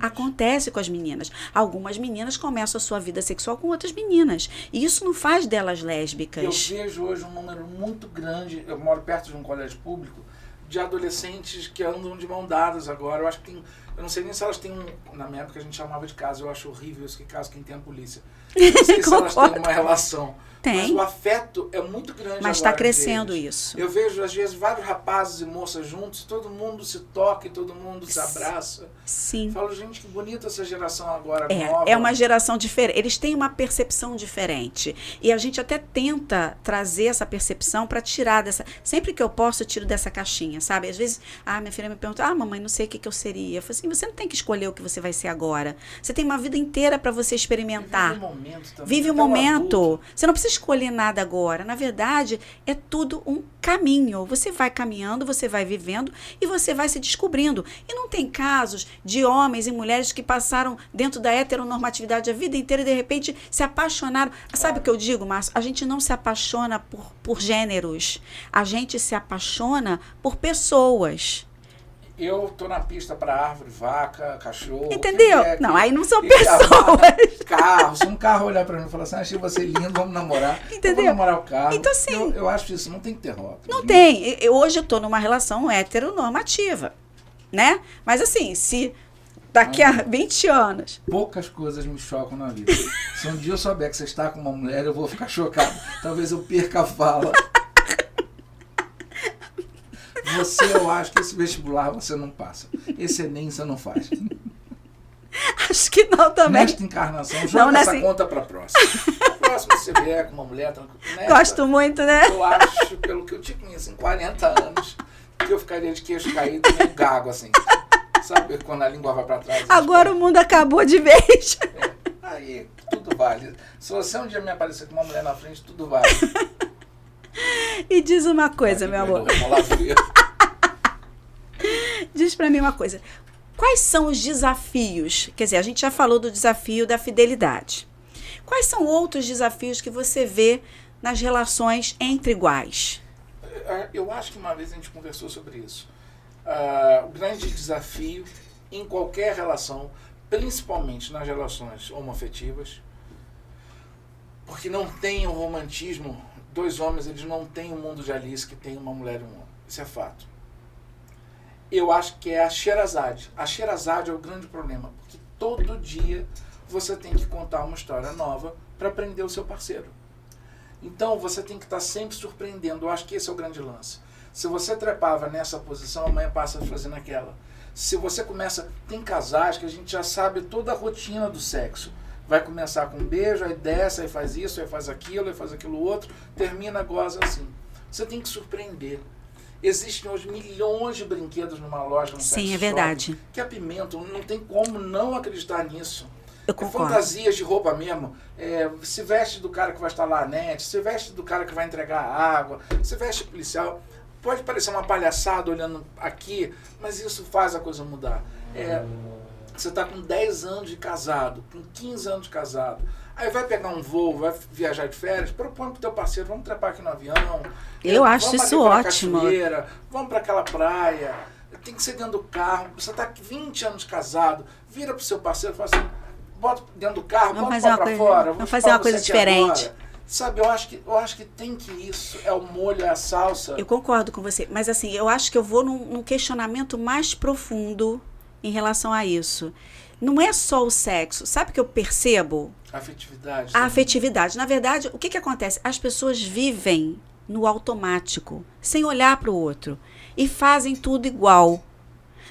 Acontece com as meninas. Algumas meninas começam a sua vida sexual com outras meninas. E isso não faz delas lésbicas. Eu vejo hoje um número muito grande, eu moro perto de um colégio público, de adolescentes que andam de mão dadas agora. Eu acho que tem... Eu não sei nem se elas têm na minha época a gente chamava de caso, eu acho horrível isso, que caso quem tem a polícia. Não sei se elas têm uma relação. Tem. Mas o afeto é muito grande. Mas está crescendo isso. Eu vejo, às vezes, vários rapazes e moças juntos, todo mundo se toca e todo mundo se abraça. Sim. Falo, gente, que bonita essa geração agora nova. É uma geração diferente. Eles têm uma percepção diferente. E a gente até tenta trazer essa percepção para tirar dessa... Sempre que eu posso, eu tiro dessa caixinha, sabe? Às vezes, minha filha me pergunta, mamãe, não sei o que eu seria. Eu falo assim, você não tem que escolher o que você vai ser agora. Você tem uma vida inteira para você experimentar. Vive o momento também. Vive o momento. Você não precisa escolher nada agora. Na verdade, é tudo um caminho. Você vai caminhando, você vai vivendo e você vai se descobrindo. E não tem casos de homens e mulheres que passaram dentro da heteronormatividade a vida inteira e de repente se apaixonaram. Sabe o que eu digo, Márcio? A gente não se apaixona por gêneros. A gente se apaixona por pessoas. Eu tô na pista para árvore, vaca, cachorro. Entendeu? Não, aí não são pessoas. Carro. Se um carro olhar para mim e falar assim, achei você lindo, vamos namorar. Entendeu? Vamos namorar o carro. Então, sim. Eu acho isso, não tem que ter rótulo. Não tem. Hoje eu tô numa relação heteronormativa, né? Mas assim, se daqui a 20 anos... Poucas coisas me chocam na vida. Se um dia eu souber que você está com uma mulher, eu vou ficar chocado. Talvez eu perca a fala. Eu acho que esse vestibular você não passa. Esse Enem você não faz. Acho que não também. Nesta encarnação, joga essa conta para a próxima. A próxima você vier com uma mulher tranquila. Gosto muito, né? Eu acho, pelo que eu te conheço, em 40 anos, que eu ficaria de queixo caído meio gago, assim. Sabe quando a língua vai para trás? Agora o mundo acabou de vez. Aí tudo vale. Se você um dia me aparecer com uma mulher na frente, tudo vale. E diz uma coisa, meu amor. Diz pra mim uma coisa. Quais são os desafios? Quer dizer, a gente já falou do desafio da fidelidade. Quais são outros desafios que você vê nas relações entre iguais? Eu acho que uma vez a gente conversou sobre isso. O grande desafio em qualquer relação, principalmente nas relações homoafetivas, porque não tem o romantismo. Dois homens, eles não têm o mundo de Alice que tem uma mulher e um homem. Isso é fato. Eu acho que é a Sherazade. A Sherazade é o grande problema, porque todo dia você tem que contar uma história nova para prender o seu parceiro. Então você tem que estar sempre surpreendendo. Eu acho que esse é o grande lance. Se você trepava nessa posição, amanhã passa a fazer naquela. Se você começa... Tem casais que a gente já sabe toda a rotina do sexo. Vai começar com um beijo, aí desce, aí faz isso, aí faz aquilo outro, termina, goza assim. Você tem que surpreender. Existem hoje milhões de brinquedos numa loja, no Sim, é verdade. Que apimentam, não tem como não acreditar nisso. Eu concordo. Fantasias de roupa mesmo. Se veste do cara que vai instalar a net, se veste do cara que vai entregar a água, se veste policial. Pode parecer uma palhaçada olhando aqui, mas isso faz a coisa mudar. Você está com 10 anos de casado, com 15 anos de casado. Aí vai pegar um voo, vai viajar de férias, propõe pro teu parceiro, vamos trepar aqui no avião. Eu acho isso ótimo. Vamos para aquela praia. Tem que ser dentro do carro. Você está 20 anos de casado, vira pro seu parceiro e fala assim, bota dentro do carro, vamos bota para fora. Vamos fazer uma coisa diferente. Agora. Sabe, eu acho que tem que isso. É o molho, é a salsa. Eu concordo com você. Mas assim, eu acho que eu vou num questionamento mais profundo em relação a isso. Não é só o sexo. Sabe o que eu percebo? Afetividade. A afetividade. Na verdade, o que acontece? As pessoas vivem no automático, sem olhar para o outro. E fazem tudo igual.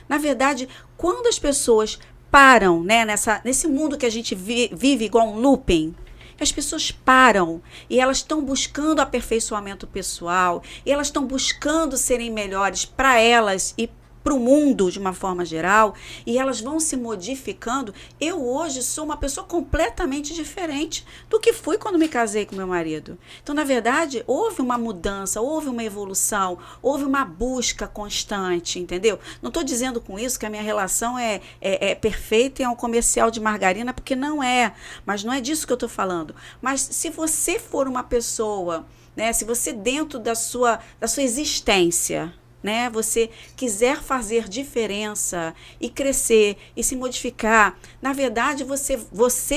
Na verdade, quando as pessoas param, né, nesse mundo que a gente vive igual um looping, as pessoas param e elas estão buscando aperfeiçoamento pessoal, e elas estão buscando serem melhores para elas e para o mundo de uma forma geral, e elas vão se modificando. Eu hoje sou uma pessoa completamente diferente do que fui quando me casei com meu marido. Então, na verdade, houve uma mudança, houve uma evolução, houve uma busca constante, entendeu? Não estou dizendo com isso que a minha relação é perfeita e é um comercial de margarina, porque não é, mas não é disso que eu estou falando. Mas se você for uma pessoa, né, se você dentro da sua existência, né, você quiser fazer diferença e crescer e se modificar, na verdade você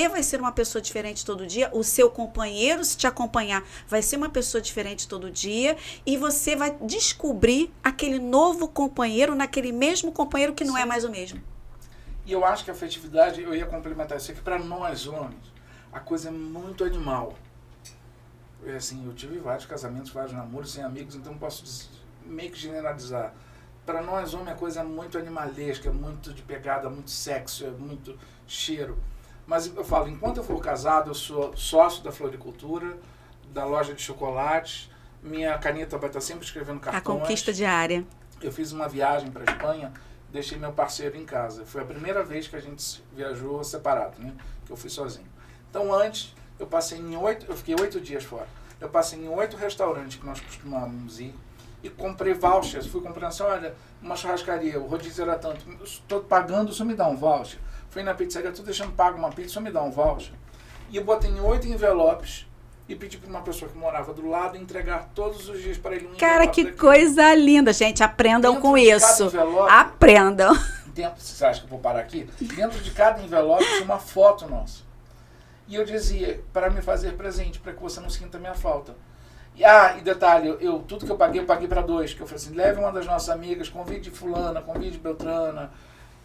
vai ser uma pessoa diferente todo dia, o seu companheiro, se te acompanhar, vai ser uma pessoa diferente todo dia, e você vai descobrir aquele novo companheiro naquele mesmo companheiro que não é mais o mesmo. E eu acho que a afetividade, eu ia complementar isso aqui, para nós homens, a coisa é muito animal. Assim, eu tive vários casamentos, vários namoros sem amigos, então posso meio que generalizar. Para nós, homem, a coisa é muito animalesca, muito de pegada, muito sexo, é muito cheiro. Mas eu falo, enquanto eu for casado, eu sou sócio da floricultura, da loja de chocolates, minha caneta vai estar sempre escrevendo cartões. A conquista diária. Eu fiz uma viagem para a Espanha deixei meu parceiro em casa. Foi a primeira vez que a gente viajou separado, né? Que eu fui sozinho. Então antes, eu fiquei 8 dias fora. Eu passei em 8 restaurantes que nós costumávamos ir e comprei vouchers. Fui comprando assim, olha, uma churrascaria, o rodízio era tanto. Estou pagando, o senhor me dá um voucher. Fui na pizzaria, estou deixando pago uma pizza, o senhor me dá um voucher. E eu botei em 8 envelopes e pedi para uma pessoa que morava do lado entregar todos os dias para ele um Cara, envelope que daquele. coisa linda, gente. Aprendam Dentro com de cada isso. envelope, Aprendam. você acha que eu vou parar aqui? Dentro de cada envelope tinha uma foto nossa. E eu dizia, para me fazer presente, para que você não sinta a minha falta. E detalhe, tudo que eu paguei para 2. Que eu falei assim, leve uma das nossas amigas, convide fulana, convide Beltrana.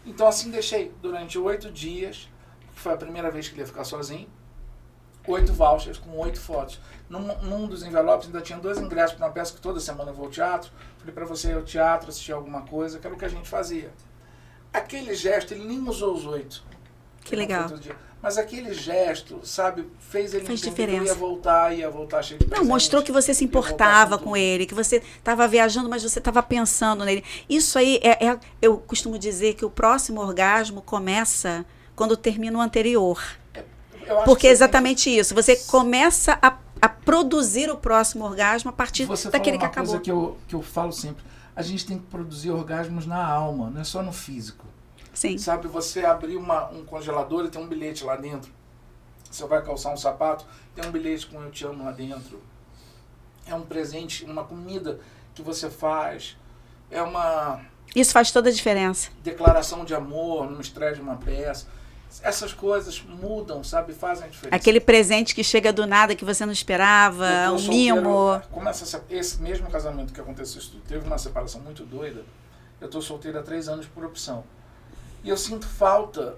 Então assim deixei durante 8 dias, que foi a primeira vez que ele ia ficar sozinho, 8 vouchers com 8 fotos. Num dos envelopes ainda tinha 2 ingressos para uma peça que toda semana eu vou ao teatro. Falei para você ir ao teatro, assistir alguma coisa, que era o que a gente fazia. Aquele gesto, ele nem usou os 8. Que legal. Mas aquele gesto, sabe, fez ele Fez entender diferença. que ia voltar cheio de Não, presente, mostrou que você se ia voltar importava com com tudo. ele, que você estava viajando, mas você estava pensando nele. Isso aí, eu costumo dizer que o próximo orgasmo começa quando termina o anterior. Eu acho Porque que é você exatamente isso. Você começa a produzir o próximo orgasmo a partir Você daquele que falou uma acabou. coisa que eu falo sempre. A gente tem que produzir orgasmos na alma, não é só no físico. Sim. Sabe, você abrir um congelador e tem um bilhete lá dentro. Você vai calçar um sapato, tem um bilhete com eu te amo lá dentro. É um presente, uma comida que você faz. É uma Isso faz toda a diferença. declaração de amor no estreia de uma peça. Essas coisas mudam, sabe? Fazem a diferença. Aquele presente que chega do nada, que você não esperava, Eu tô um solteiro, mimo. Como esse mesmo casamento que aconteceu, isso tudo, teve uma separação muito doida. Eu estou solteiro há 3 anos por opção. E eu sinto falta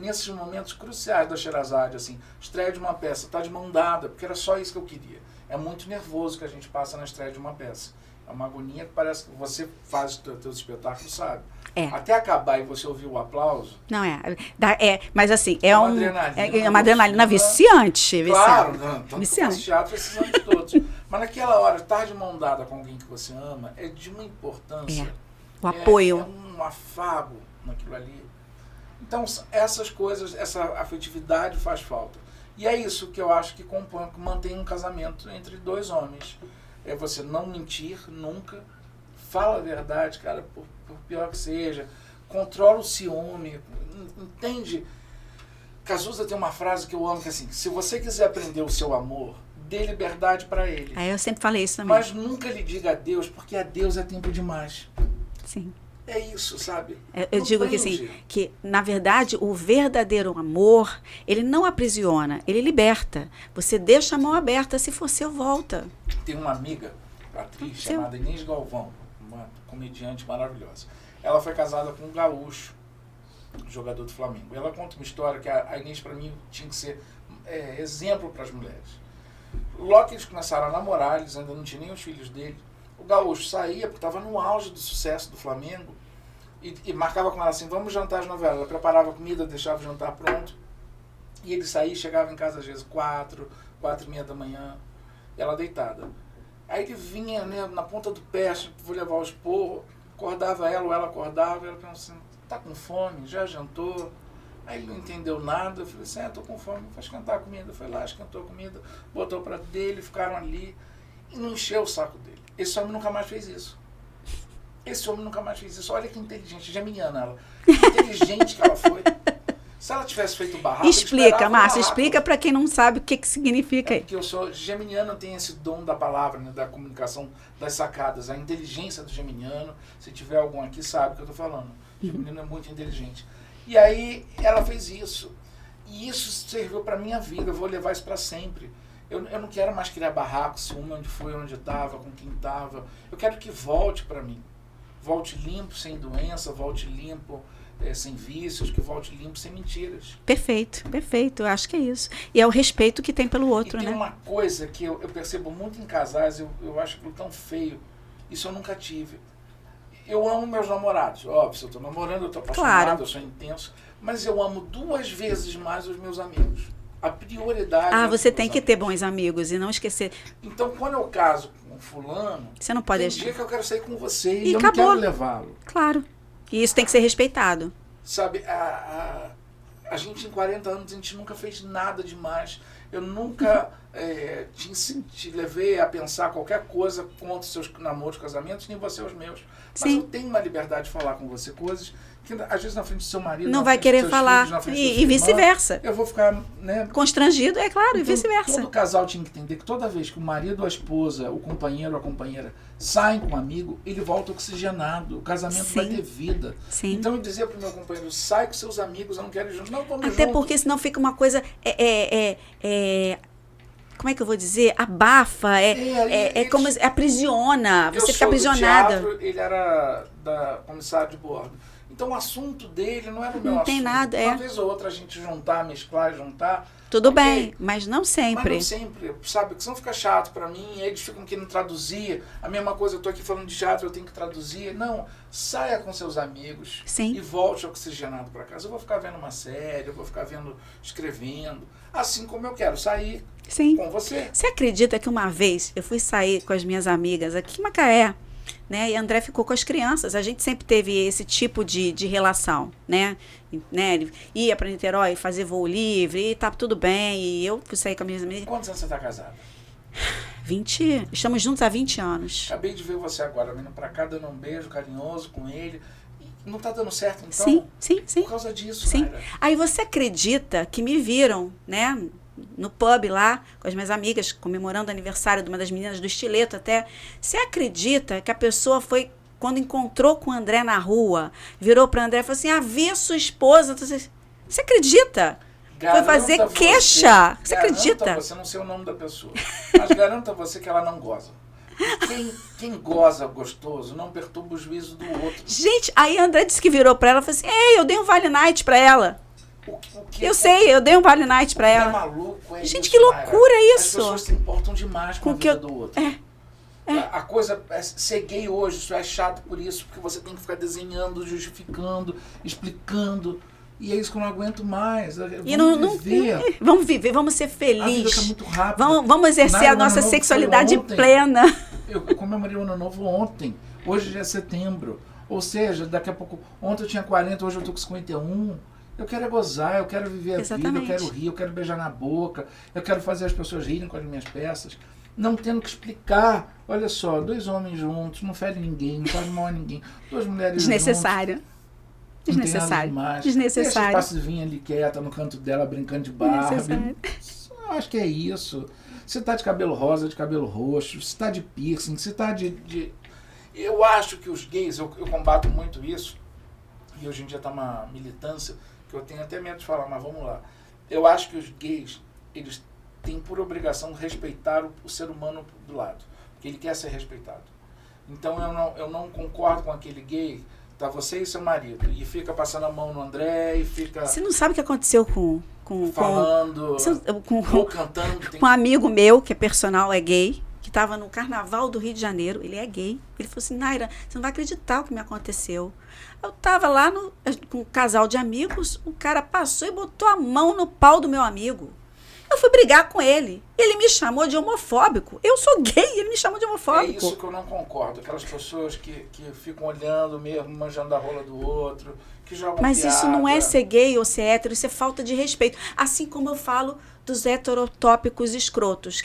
nesses momentos cruciais da Sherazade, assim, estreia de uma peça, tá de mão dada, porque era só isso que eu queria. É muito nervoso que a gente passa na estreia de uma peça. É uma agonia que parece que você faz teus espetáculos, sabe? É. Até acabar e você ouvir o aplauso. Não mas assim, é Uma uma adrenalina, adrenalina viciante. Claro, viciante. tanto que eu Viciante. faço teatro esses anos todos. Mas naquela hora, estar de mão dada com alguém que você ama é de uma importância. O apoio. É um afago naquilo ali. Então, essas coisas, essa afetividade faz falta. E é isso que eu acho que compõe, que mantém um casamento entre 2 homens. É você não mentir nunca, fala a verdade, cara, por pior que seja, controla o ciúme, entende? Cazuza tem uma frase que eu amo, que é assim, se você quiser aprender o seu amor, dê liberdade para ele. Aí eu sempre falei isso também. Mas nunca lhe diga adeus, porque adeus é tempo demais. Sim. É isso, sabe? Eu Não digo que prende. assim, que na verdade o verdadeiro amor, ele não aprisiona, ele liberta. Você deixa a mão aberta, se for seu, volta. Tem uma amiga, atriz, Seu. chamada Inês Galvão, uma comediante maravilhosa. Ela foi casada com um gaúcho, jogador do Flamengo. Ela conta uma história que a Inês, para mim, tinha que ser exemplo para as mulheres. Logo que eles começaram a namorar, eles ainda não tinham nem os filhos dele, o gaúcho saía, porque estava no auge do sucesso do Flamengo, e marcava com ela assim, vamos jantar as novelas. Ela preparava a comida, deixava o jantar pronto, e ele saía e chegava em casa às vezes 4h30 da manhã, ela deitada. Aí ele vinha, né, na ponta do pé, vou levar o esporro, acordava ela, ou ela acordava, e ela pensava assim, tá com fome? Já jantou? Aí ele não entendeu nada, eu falei assim, tô com fome, vai esquentar a comida. Foi lá, esquentou a comida, botou o prato dele, ficaram ali, e não encheu o saco dele. Esse homem nunca mais fez isso. Olha que inteligente, geminiana ela. Que inteligente que ela foi. Se ela tivesse feito barraco, Explica, Márcia, explica para quem não sabe o que significa aí. Porque eu sou geminiano, tem esse dom da palavra, né, da comunicação, das sacadas, a inteligência do geminiano. Se tiver algum aqui, sabe o que eu estou falando. O geminiano é muito inteligente. E aí ela fez isso. E isso serviu para minha vida, eu vou levar isso para sempre. Eu não quero mais criar barraco, ciúme, onde foi, onde estava, com quem estava. Eu quero que volte para mim. Volte limpo, sem doença, volte limpo, sem vícios, que volte limpo, sem mentiras. Perfeito, eu acho que é isso. E é o respeito que tem pelo outro, e tem né? uma coisa que eu percebo muito em casais, eu acho aquilo tão feio, isso eu nunca tive. Eu amo meus namorados, óbvio, se eu estou namorando, eu estou apaixonado, Claro. Eu sou intenso, mas eu amo 2 vezes mais os meus amigos. A prioridade é Você os tem meus que ter amigos. bons amigos e não esquecer. Então, quando eu caso com fulano, Você não pode tem deixar. dia que eu quero sair com você E e eu acabou. não quero levá-lo. Claro. E isso tem que ser respeitado. Sabe, a gente em 40 anos, a gente nunca fez nada demais. Eu nunca te levei a pensar qualquer coisa contra os seus namoros, casamentos, nem você os meus. Mas Sim. eu tenho uma liberdade de falar com você coisas que, às vezes, na frente do seu marido, Não na vai frente querer dos seus falar. filhos, na frente da E sua irmã, vice-versa. eu vou ficar, né? Constrangido, é claro, e Então, vice-versa. todo casal tinha que entender que toda vez que o marido ou a esposa, o companheiro ou a companheira saem com um amigo, ele volta oxigenado. O casamento Sim. vai ter vida. Sim. Então eu dizia pro meu companheiro, sai com seus amigos, eu não quero ir junto. Não, vamos Até juntos. porque senão fica uma coisa... como é que eu vou dizer? Abafa, como aprisiona, Eu você fica sou do aprisionada. teatro, ele era da comissário de bordo. Então o assunto dele não era o meu Não assunto. tem nada, Uma vez ou outra a gente juntar, mesclar, juntar. Tudo ok. bem, mas não sempre. Mas não sempre, sabe? Porque senão fica chato pra mim, eles ficam querendo traduzir. A mesma coisa, eu tô aqui falando de teatro, eu tenho que traduzir. Não, saia com seus amigos. Sim. E volte oxigenado pra casa. Eu vou ficar vendo uma série, eu vou ficar escrevendo. Assim como eu quero sair Sim. com você. Você acredita que uma vez eu fui sair com as minhas amigas aqui em Macaé, né? E a André ficou com as crianças. A gente sempre teve esse tipo de relação, né? Ele ia para Niterói fazer voo livre e tá tudo bem. E eu fui sair com as minhas amigas. Quantos anos você tá casada? 20, estamos juntos há 20 anos. Acabei de ver você agora, vindo pra cá, dando um beijo carinhoso com ele. E não tá dando certo, então? Sim, sim, sim. Por causa disso, Sim. Mayra. Aí você acredita que me viram, né? No pub lá, com as minhas amigas, comemorando o aniversário de uma das meninas do Estileto até. Você acredita que a pessoa foi, quando encontrou com o André na rua, virou para o André e falou assim, vi sua esposa. Você acredita? Foi fazer queixa. Você acredita? Você, não sei o nome da pessoa, mas garanta você que ela não goza. Quem goza gostoso não perturba o juízo do outro. Gente, aí a André disse que virou para ela e falou assim, eu dei um Vale Night para ela. Eu sei, eu dei um Vale Night pra ela. É maluco, Gente, isso, que loucura Mayra. isso. As pessoas se importam demais com a vida do outro. A coisa, ser gay hoje, isso é chato por isso, porque você tem que ficar desenhando, justificando, explicando. E é isso que eu não aguento mais. Vamos viver, vamos ser A vida felizes. tá muito rápida. Vamos exercer a nossa sexualidade plena. Eu comemorei o Ano Novo ontem. Hoje já é setembro. Ou seja, daqui a pouco... Ontem eu tinha 40, hoje eu tô com 51. Eu quero gozar, eu quero viver a vida, eu quero rir, eu quero beijar na boca, eu quero fazer as pessoas rirem com as minhas peças, não tendo que explicar. Olha só, 2 homens juntos, não fere ninguém, não faz mal a ninguém. 2 mulheres Desnecessário. juntas. Desnecessário. Deixa Desnecessário. a Passivinha ali quieta no canto dela, brincando de Barbie. Eu acho que é isso. Você tá de cabelo rosa, de cabelo roxo, você tá de piercing, você tá de... Eu acho que os gays, eu combato muito isso, e hoje em dia tá uma militância, que eu tenho até medo de falar, mas vamos lá. Eu acho que os gays, eles têm por obrigação respeitar o ser humano do lado, porque ele quer ser respeitado. Então eu não concordo com aquele gay, tá você e seu marido, e fica passando a mão no André, e fica... Você não sabe o que aconteceu falando, ou cantando. Com um amigo meu, que é personal, é gay, que estava no Carnaval do Rio de Janeiro, ele é gay. Ele falou assim, Nayra, você não vai acreditar o que me aconteceu. Eu estava lá com um casal de amigos, o cara passou e botou a mão no pau do meu amigo. Eu fui brigar com ele. Ele me chamou de homofóbico. Eu sou gay, ele me chamou de homofóbico. É isso que eu não concordo. Aquelas pessoas que ficam olhando mesmo, manjando a rola do outro, que jogam Mas piada. isso não é ser gay ou ser hétero, isso é falta de respeito. Assim como eu falo dos heterotópicos escrotos.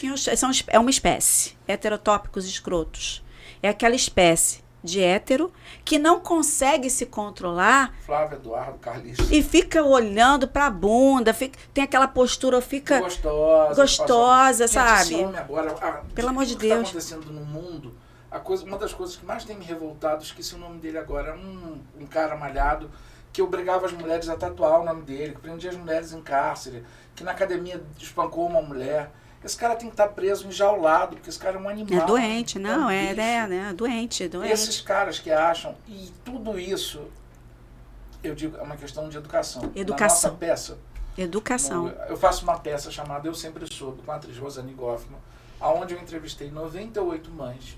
É uma espécie. Heterotópicos escrotos. É aquela espécie de hétero que não consegue se controlar. Flávio Eduardo Carlitos. E fica olhando pra bunda, tem aquela postura, fica gostosa, sabe? Esse homem agora, pelo amor de Deus. O que Deus. está acontecendo no mundo, uma das coisas que mais tem me revoltado, esqueci o nome dele agora, é um cara malhado que obrigava as mulheres a tatuar o nome dele, que prendia as mulheres em cárcere, que na academia espancou uma mulher. Esse cara tem que estar preso, enjaulado, porque esse cara é um animal. É doente, não, doente. Esses caras que acham, e tudo isso, eu digo, é uma questão de educação. Educação. Na nossa peça. Educação. Eu faço uma peça chamada Eu Sempre Soube, com a atriz Rosane Goffman, onde eu entrevistei 98 mães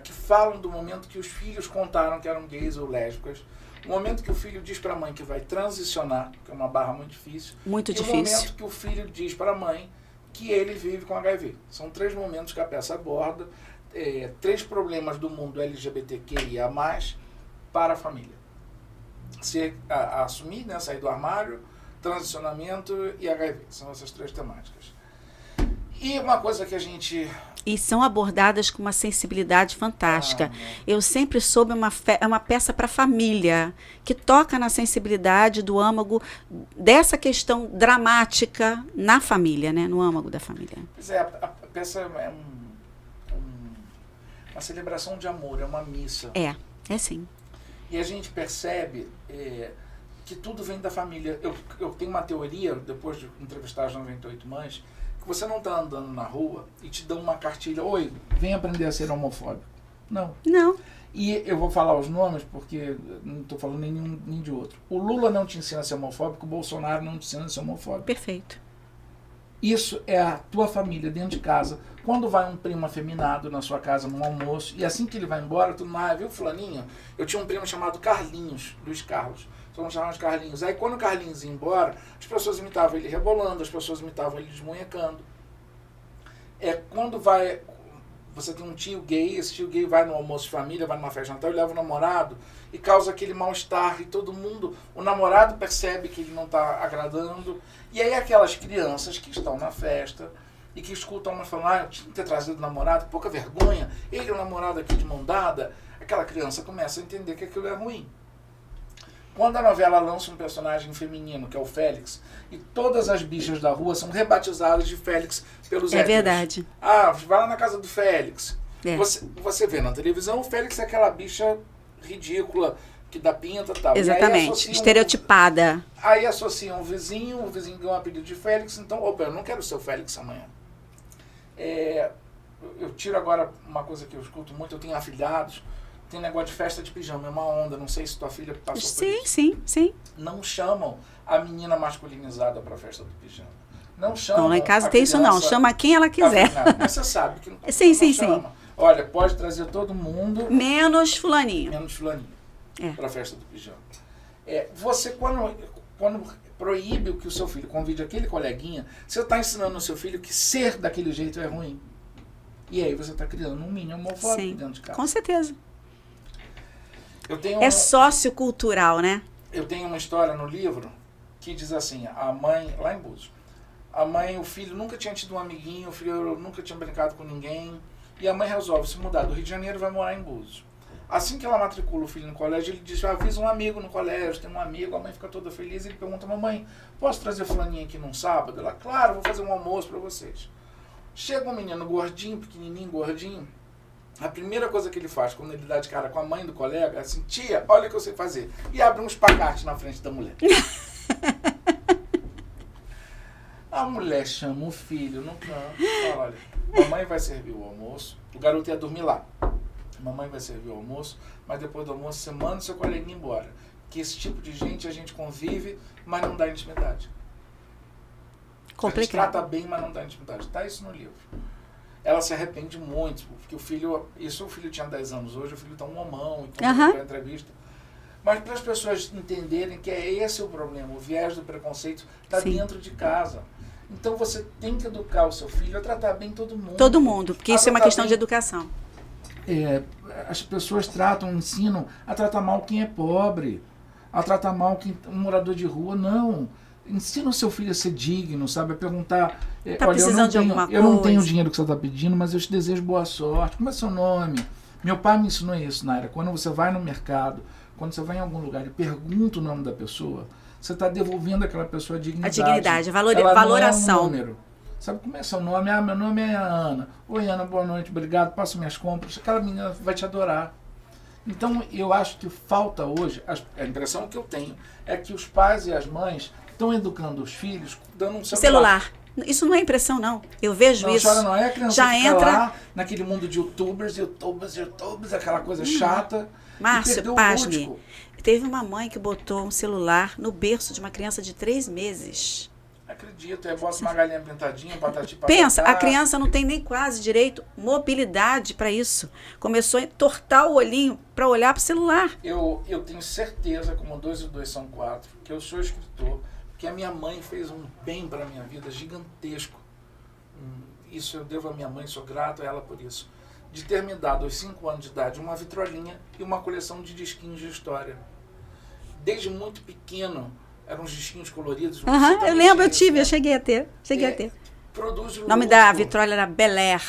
que falam do momento que os filhos contaram que eram gays ou lésbicas, o momento que o filho diz para a mãe que vai transicionar, que é uma barra muito difícil, muito difícil. O momento que o filho diz para a mãe que ele vive com HIV. São 3 momentos que a peça aborda, 3 problemas do mundo LGBTQIA+, para a família. Assumir, né, sair do armário, transicionamento e HIV. São essas 3 temáticas. E uma coisa que a gente... E são abordadas com uma sensibilidade fantástica. Eu sempre soube uma peça para a família, que toca na sensibilidade do âmago, dessa questão dramática na família, né? No âmago da família. Pois é, a peça é uma celebração de amor, é uma missa. É sim. E a gente percebe que tudo vem da família. Eu tenho uma teoria, depois de entrevistar as 98 mães, que você não está andando na rua e te dão uma cartilha, oi, vem aprender a ser homofóbico. Não. E eu vou falar os nomes porque não estou falando nenhum nem de outro. O Lula não te ensina a ser homofóbico, o Bolsonaro não te ensina a ser homofóbico. Perfeito. Isso é a tua família dentro de casa. Quando vai um primo afeminado na sua casa num almoço, e assim que ele vai embora, tu não viu fulaninho? Eu tinha um primo chamado Carlinhos, Luiz Carlos. Então nós chamávamos de Carlinhos. Aí quando o Carlinhos ia embora, as pessoas imitavam ele rebolando, as pessoas imitavam ele desmunhecando. Quando você tem um tio gay, esse tio gay vai no almoço de família, vai numa festa de Natal, ele leva o namorado e causa aquele mal-estar e todo mundo, o namorado percebe que ele não está agradando. E aí aquelas crianças que estão na festa e que escutam uma falando, eu tinha que ter trazido o namorado, pouca vergonha, ele é o namorado aqui de mão dada, aquela criança começa a entender que aquilo é ruim. Quando a novela lança um personagem feminino, que é o Félix, e todas as bichas da rua são rebatizadas de Félix pelos héteros. É verdade. Vai lá na casa do Félix. É. Você vê na televisão, o Félix é aquela bicha ridícula, que dá pinta e tal. Exatamente, estereotipada. Aí associam o vizinho ganhou um apelido de Félix, então, opa, eu não quero ser o Félix amanhã. Eu tiro agora uma coisa que eu escuto muito, eu tenho afilhados, tem negócio de festa de pijama, é uma onda, não sei se tua filha passou por isso. Sim. Não chamam a menina masculinizada para a festa do pijama. Não chamam. Não, lá em casa tem isso não, chama quem ela quiser. Mas você sabe que não, sim. chama. Olha, pode trazer todo mundo. Menos fulaninho. Para a festa do pijama. Você, quando proíbe que o seu filho convide aquele coleguinha, você está ensinando ao seu filho que ser daquele jeito é ruim. E aí você está criando um mini homofóbico dentro de casa. Com certeza. É sociocultural, né? Eu tenho uma história no livro que diz assim, a mãe, lá em Búzios, o filho nunca tinha tido um amiguinho, o filho nunca tinha brincado com ninguém, e a mãe resolve se mudar do Rio de Janeiro e vai morar em Búzios. Assim que ela matricula o filho no colégio, ele diz, avisa um amigo no colégio, tem um amigo, a mãe fica toda feliz, e ele pergunta, mamãe, posso trazer fulaninha aqui num sábado? Ela, claro, vou fazer um almoço para vocês. Chega um menino gordinho, pequenininho, gordinho, a primeira coisa que ele faz quando ele dá de cara com a mãe do colega é assim, tia, olha o que eu sei fazer. E abre um espacate na frente da mulher. A mulher chama o filho no canto, fala, olha, mamãe vai servir o almoço, o garoto ia dormir lá. Mamãe vai servir o almoço, mas depois do almoço você manda o seu coleguinha embora. Que esse tipo de gente a gente convive, mas não dá intimidade. Complicado. A gente trata bem, mas não dá intimidade. Tá isso no livro. Ela se arrepende muito, porque o filho tinha 10 anos, hoje o filho tá um mamão, então na entrevista. Mas para as pessoas entenderem que é esse o problema, o viés do preconceito está dentro de casa. Então você tem que educar o seu filho a tratar bem todo mundo. Todo mundo, porque isso é uma questão de educação. As pessoas ensinam a tratar mal quem é pobre, a tratar mal um morador de rua, não. Ensina o seu filho a ser digno, sabe? A perguntar, tá precisando de alguma coisa? Eu não tenho o dinheiro que você está pedindo, mas eu te desejo boa sorte. Como é seu nome? Meu pai me ensinou isso, Naira. Quando você vai no mercado, quando você vai em algum lugar e pergunta o nome da pessoa, você está devolvendo àquela pessoa a dignidade. A dignidade, a valoração. Não é um número. Sabe como é seu nome? Meu nome é Ana. Oi, Ana, boa noite, obrigado, passo minhas compras. Aquela menina vai te adorar. Então, eu acho que falta hoje, a impressão que eu tenho é que os pais e as mães estão educando os filhos dando um celular. Isso não é impressão, não. Eu vejo isso. Não é a criança já fica entra lá naquele mundo de youtubers, aquela coisa chata. Márcio, pasme. Teve uma mãe que botou um celular no berço de uma criança de 3 meses. Acredito, bota uma galinha pintadinha, patati patatá. Pensa, a criança não tem nem quase direito, mobilidade para isso. Começou a entortar o olhinho para olhar para o celular. Eu tenho certeza, como 2 e 2 são 4, que eu sou escritor, que a minha mãe fez um bem para a minha vida gigantesco. Isso eu devo à minha mãe, sou grato a ela por isso. de ter me dado aos 5 anos de idade uma vitrolinha e uma coleção de disquinhos de história. Desde muito pequeno, eram uns disquinhos coloridos. Eu lembro, eu cheguei a ter. Produz o nome lúdico, da vitrola era Bel Air.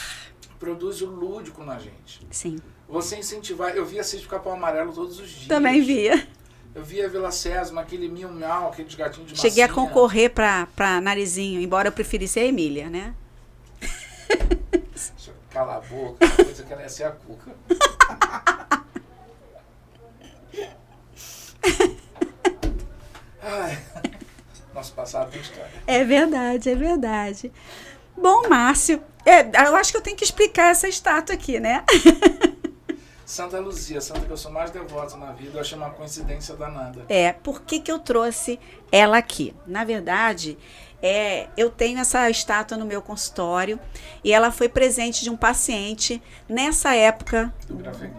Produz o lúdico na gente. Sim. Você incentivar... Eu via Sítio Capão Amarelo todos os dias. Também via. Eu via Vila Sésamo, aquele Miau Miau, aqueles gatinhos de massinha. Cheguei a concorrer pra Narizinho, embora eu preferisse a Emília, né? Cala a boca, a coisa que ela ia ser a Cuca. Ai, nosso passado tem história. É verdade. Bom, Márcio, eu acho que eu tenho que explicar essa estátua aqui, né? Santa Luzia, santa que eu sou mais devota na vida, eu achei uma coincidência danada. Por que eu trouxe ela aqui? Na verdade, eu tenho essa estátua no meu consultório e ela foi presente de um paciente nessa época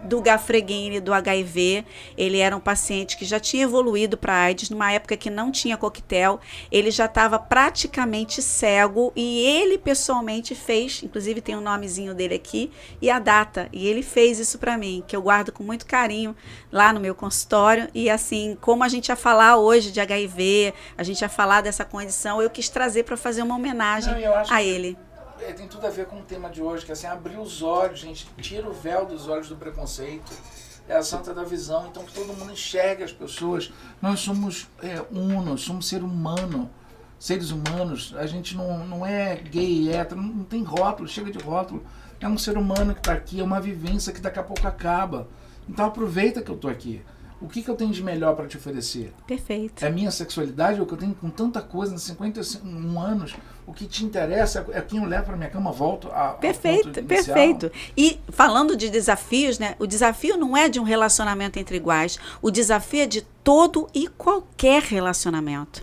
do Gafreguine, do HIV. Ele era um paciente que já tinha evoluído para AIDS, numa época que não tinha coquetel. Ele já estava praticamente cego e ele pessoalmente fez, inclusive tem o nomezinho dele aqui e a data. E ele fez isso para mim, que eu guardo com muito carinho lá no meu consultório. E assim, como a gente ia falar hoje de HIV, a gente ia falar dessa condição, eu quis trazer para fazer uma homenagem a ele. Tem tudo a ver com o tema de hoje, que é assim, abrir os olhos, gente, tira o véu dos olhos do preconceito. É a santa da visão, então que todo mundo enxergue as pessoas. Nós somos unos, somos seres humanos. A gente não é gay, hétero, não tem rótulo, chega de rótulo. É um ser humano que está aqui, é uma vivência que daqui a pouco acaba. Então aproveita que eu estou aqui. O que eu tenho de melhor para te oferecer? Perfeito. É a minha sexualidade, o que eu tenho com tanta coisa, nos 51 anos, o que te interessa é quem eu levo para minha cama, volto ao Perfeito. E falando de desafios, né? O desafio não é de um relacionamento entre iguais, o desafio é de todo e qualquer relacionamento.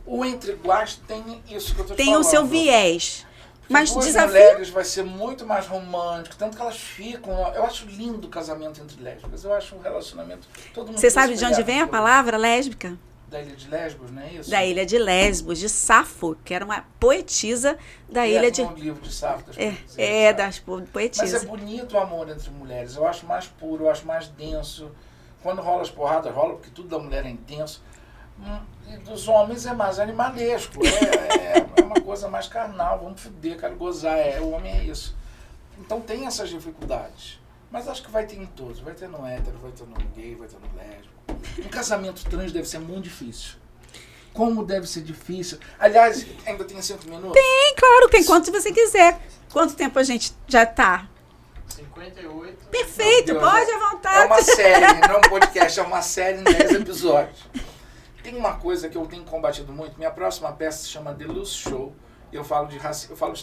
O entre iguais tem isso que eu tô te falando. Tem o seu viés. Mas duas desafio... mulheres vai ser muito mais romântico, tanto que elas ficam... Eu acho lindo o casamento entre lésbicas, eu acho um relacionamento... Todo mundo Você sabe de onde vem a palavra lésbica? Da ilha de Lesbos, não é isso? Da ilha de Lesbos, de Safo, que era uma poetisa da ilha de... um livro de Safo. Das poetisas. Mas é bonito o amor entre mulheres, eu acho mais puro, eu acho mais denso. Quando rola as porradas, rola, porque tudo da mulher é intenso. E dos homens é mais animalesco, é uma coisa mais carnal, vamos foder, quero gozar, o homem é isso. Então tem essas dificuldades, mas acho que vai ter em todos, vai ter no hétero, vai ter no gay, vai ter no lésbico. Um casamento trans deve ser muito difícil. Como deve ser difícil. Aliás, ainda tem 5 minutos? Tem, claro, tem quanto você quiser. Quanto tempo a gente já tá? 58. Perfeito, Deus, pode à vontade. É uma série, não é um podcast, é uma série em 10 episódios. Tem uma coisa que eu tenho combatido muito. Minha próxima peça se chama The Loose Show. Eu falo de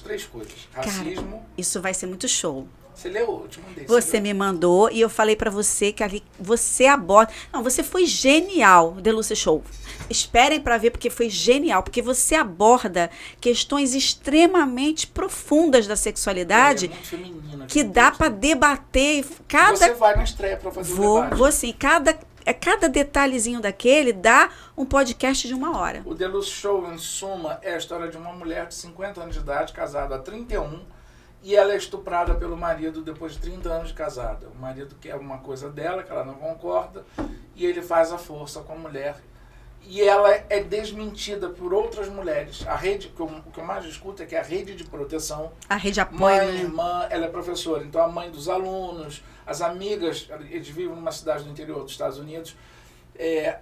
3 coisas. Racismo. Cara, isso vai ser muito show. Você leu o último desse? Você me mandou e eu falei pra você que ali você aborda... Não, você foi genial, The Loose Show. Esperem pra ver, porque foi genial. Porque você aborda questões extremamente profundas da sexualidade. Muito feminina. Que dá pra debater. Você vai na estreia pra fazer o debate. Vou sim. Cada detalhezinho daquele dá um podcast de 1 hora. O The Loose Show, em suma, é a história de uma mulher de 50 anos de idade, casada há 31, e ela é estuprada pelo marido depois de 30 anos de casada. O marido quer uma coisa dela, que ela não concorda, e ele faz a força com a mulher. E ela é desmentida por outras mulheres. A rede, o que eu mais escuto é que é a rede de proteção. A rede de apoio. Mãe, irmã, ela é professora. Então a mãe dos alunos, as amigas, eles vivem numa cidade do interior dos Estados Unidos,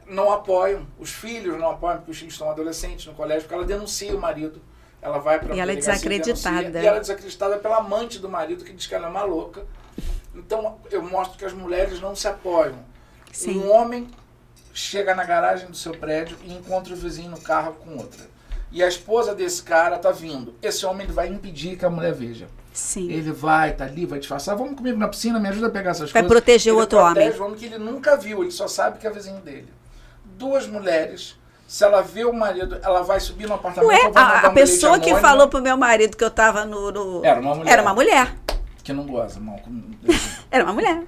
não apoiam. Os filhos não apoiam, porque os filhos estão adolescentes no colégio, porque ela denuncia o marido. Ela vai para a E ela é desacreditada. E ela é desacreditada pela amante do marido, que diz que ela é uma louca. Então eu mostro que as mulheres não se apoiam. Sim. Um homem chega na garagem do seu prédio e encontra o vizinho no carro com outra. E a esposa desse cara tá vindo. Esse homem ele vai impedir que a mulher veja. Sim. Ele vai, tá ali, vai disfarçar. Vamos comigo na piscina, me ajuda a pegar essas Vai coisas. proteger o outro homem. Ele protege o homem que ele nunca viu, ele só sabe que é vizinho dele. 2 mulheres, se ela vê o marido, ela vai subir no apartamento. Ué, a pessoa que falou pro meu marido que eu tava no... Era uma mulher. Era uma mulher. Que não goza, mal. Era uma mulher.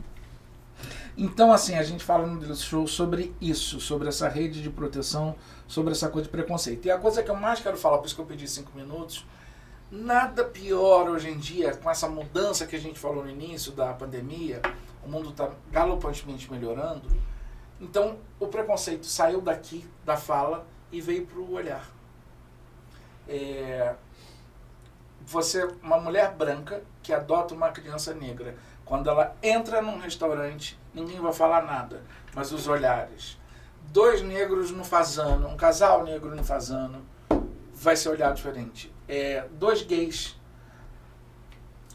Então, assim, a gente fala no The Loose Show sobre isso, sobre essa rede de proteção, sobre essa coisa de preconceito. E a coisa que eu mais quero falar, por isso que eu pedi 5 minutos, Nada pior hoje em dia, com essa mudança que a gente falou no início da pandemia, o mundo está galopantemente melhorando. Então, o preconceito saiu daqui, da fala, e veio para o olhar. Você, uma mulher branca que adota uma criança negra, quando ela entra num restaurante, ninguém vai falar nada, mas os olhares. 2 negros no fazano, um casal negro no fazano, vai ser olhado diferente. 2 gays,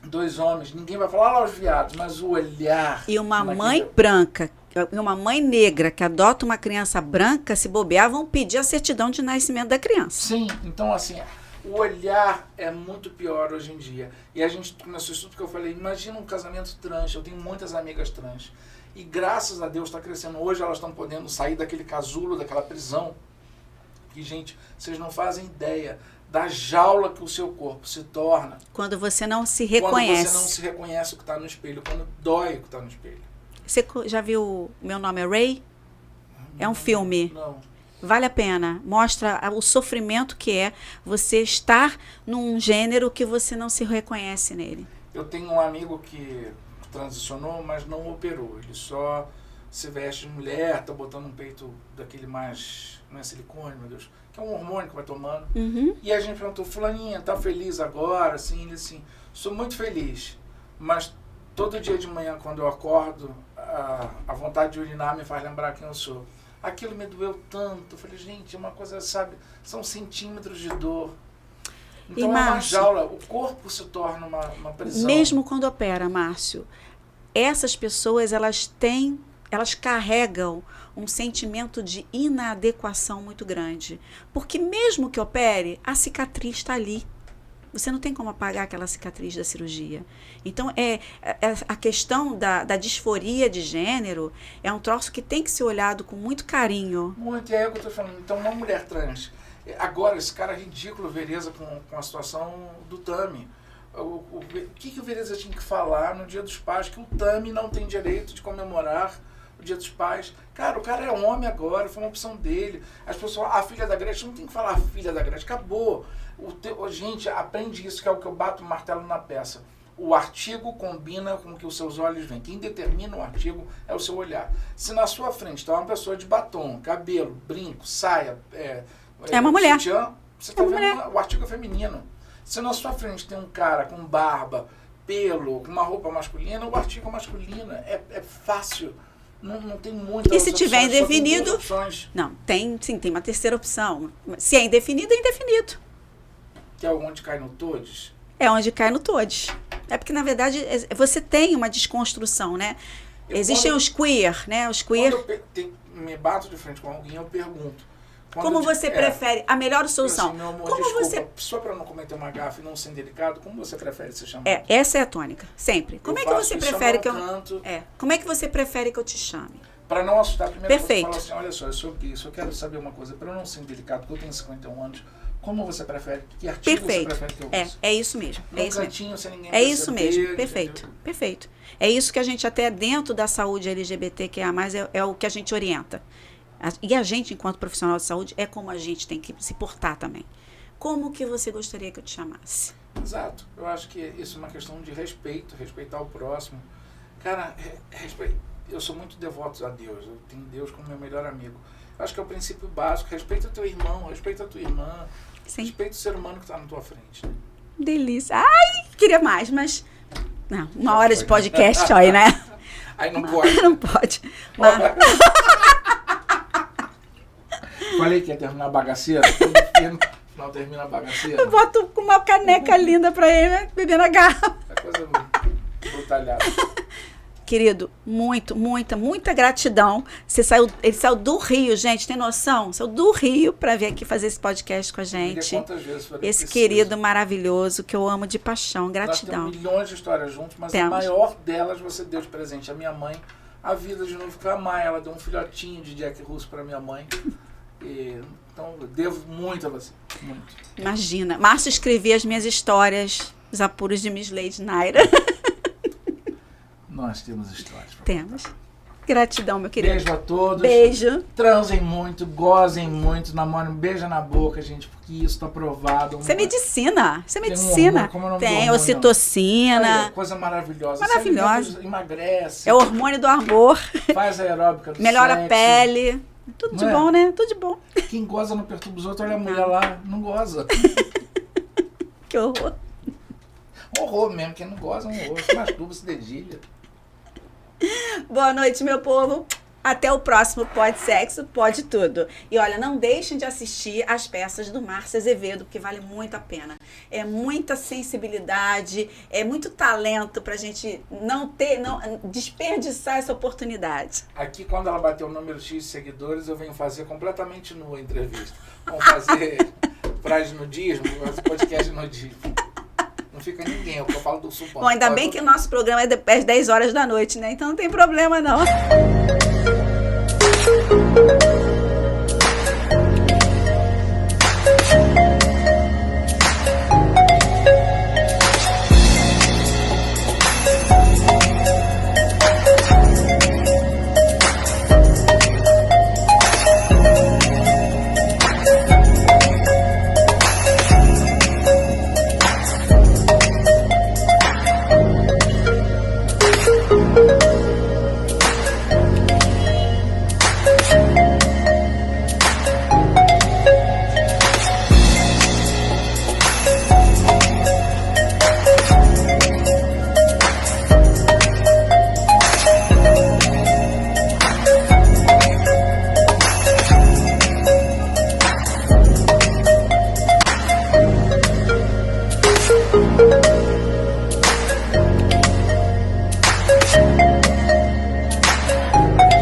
2 homens, ninguém vai falar lá os viados, mas o olhar... E uma mãe branca, uma mãe negra que adota uma criança branca, se bobear, vão pedir a certidão de nascimento da criança. Sim, então assim, o olhar é muito pior hoje em dia. E a gente começou isso porque eu falei, imagina um casamento trans, eu tenho muitas amigas trans. E graças a Deus está crescendo. Hoje elas estão podendo sair daquele casulo, daquela prisão. E, gente, vocês não fazem ideia da jaula que o seu corpo se torna. Quando você não se reconhece. Quando você não se reconhece o que está no espelho. Quando dói o que está no espelho. Você já viu Meu Nome é Ray? É um filme. Não. Vale a pena. Mostra o sofrimento que é você estar num gênero que você não se reconhece nele. Eu tenho um amigo que transicionou, mas não operou. Ele só se veste de mulher, tá botando um peito daquele mais... Não é silicone, meu Deus. Que é um hormônio que vai tomando. Uhum. E a gente perguntou, fulaninha, tá feliz agora? Assim, ele assim, sou muito feliz. Mas todo dia de manhã, quando eu acordo, a vontade de urinar me faz lembrar quem eu sou. Aquilo me doeu tanto. Eu falei, gente, é uma coisa, sabe? São centímetros de dor. Então é uma jaula. O corpo se torna uma prisão. Mesmo quando opera, Márcio, essas pessoas, elas carregam um sentimento de inadequação muito grande. Porque mesmo que opere, a cicatriz está ali. Você não tem como apagar aquela cicatriz da cirurgia. Então, a questão da disforia de gênero é um troço que tem que ser olhado com muito carinho. Muito, é o que eu estou falando. Então, uma mulher trans... Agora, esse cara é ridículo, Vereza, com a situação do Tami. O que o Vereza tinha que falar no Dia dos Pais? Que o Tami não tem direito de comemorar o Dia dos Pais. Cara, o cara é homem agora, foi uma opção dele. As pessoas, a filha da Gretchen, não tem que falar a filha da Gretchen, acabou. Gente, aprende isso, que é o que eu bato o martelo na peça. O artigo combina com o que os seus olhos veem. Quem determina o artigo é o seu olhar. Se na sua frente está uma pessoa de batom, cabelo, brinco, saia... É uma mulher. Sutiã, você está vendo o artigo feminino. Se na sua frente tem um cara com barba, pelo, com uma roupa masculina, o artigo é masculino. É fácil. Não tem muita. E se tiver indefinido? Não, tem uma terceira opção. Se é indefinido, é indefinido. Que é onde cai no todes? É onde cai no todes. É porque, na verdade, você tem uma desconstrução, né? Existem os queer, né? Os queer. Quando eu me bato de frente com alguém, eu pergunto. Como você prefere? A melhor solução. Assim, meu amor, como desculpa, você... só para não cometer uma gafe e não ser delicado, como você prefere ser chamado? Essa é a tônica, sempre. Como é que você prefere que eu... Como é que você prefere que eu te chame? Para não assustar, primeiro Perfeito. Você fala assim, olha só, eu sou gay, só quero saber uma coisa, para eu não ser delicado, porque eu tenho 51 anos, como você prefere? Que artigo você prefere que eu use? É isso mesmo. No cantinho, sem ninguém perceber. É isso mesmo, perfeito. Perfeito. É isso que a gente até dentro da saúde LGBTQIA+, é o que a gente orienta. E a gente, enquanto profissional de saúde, é como a gente tem que se portar também. Como que você gostaria que eu te chamasse? Exato. Eu acho que isso é uma questão de respeito, respeitar o próximo. Cara, eu sou muito devoto a Deus. Eu tenho Deus como meu melhor amigo. Eu acho que é o princípio básico. Respeita o teu irmão, respeita a tua irmã. Sim. Respeita o ser humano que está na tua frente. Né? Delícia. Ai, queria mais, mas... Não, uma hora de podcast, aí, né? Aí não pode. Não pode. Falei que ia terminar a bagaceira. Não termina a bagaceira. Eu boto com uma caneca linda pra ele, né? Bebendo a garrafa. É coisa brutalhada. Querido, muita gratidão. Ele saiu do Rio, gente, tem noção? Saiu do Rio pra vir aqui fazer esse podcast com a gente. Quantas vezes esse querido maravilhoso que eu amo de paixão. Gratidão. Nós temos milhões de histórias juntos, mas a maior delas você deu de presente. A minha mãe, a vida de novo com a Maia, ela deu um filhotinho de Jack Russo pra minha mãe. Então, eu devo muito a você. Muito. Imagina. Márcio escrevia as minhas histórias, os apuros de Miss Lady Naira. Nós temos histórias. Temos. Gratidão, meu querido. Beijo a todos. Beijo. Transem muito, gozem muito, namorem, beija na boca, gente, porque isso tá provado. Isso é medicina. Isso é Tem medicina. hormônio, como é o nome do Tem hormônio? ocitocina. Aí, coisa maravilhosa. Maravilhosa. Você emagrece. É o hormônio do amor. Faz aeróbica do Melhora sexo. a pele. Tudo de Não é? bom, né? Tudo de bom. Quem goza não perturba os outros, olha a mulher lá, não goza. Que horror. Horror mesmo, quem não goza é um horror. Se masturba, se dedilha. Boa noite, meu povo. Até o próximo Pode Sexo, Pode Tudo. E olha, não deixem de assistir as peças do Márcio Azevedo, porque vale muito a pena. É muita sensibilidade, é muito talento pra gente não desperdiçar essa oportunidade. Aqui, quando ela bater o número X de seguidores, eu venho fazer completamente nua a entrevista. Vamos fazer frase nudismo, podcast nudismo. Não fica ninguém, é o que eu falo do suporte. Bom, ainda bem que o nosso programa é às 10 horas da noite, né? Então não tem problema, não.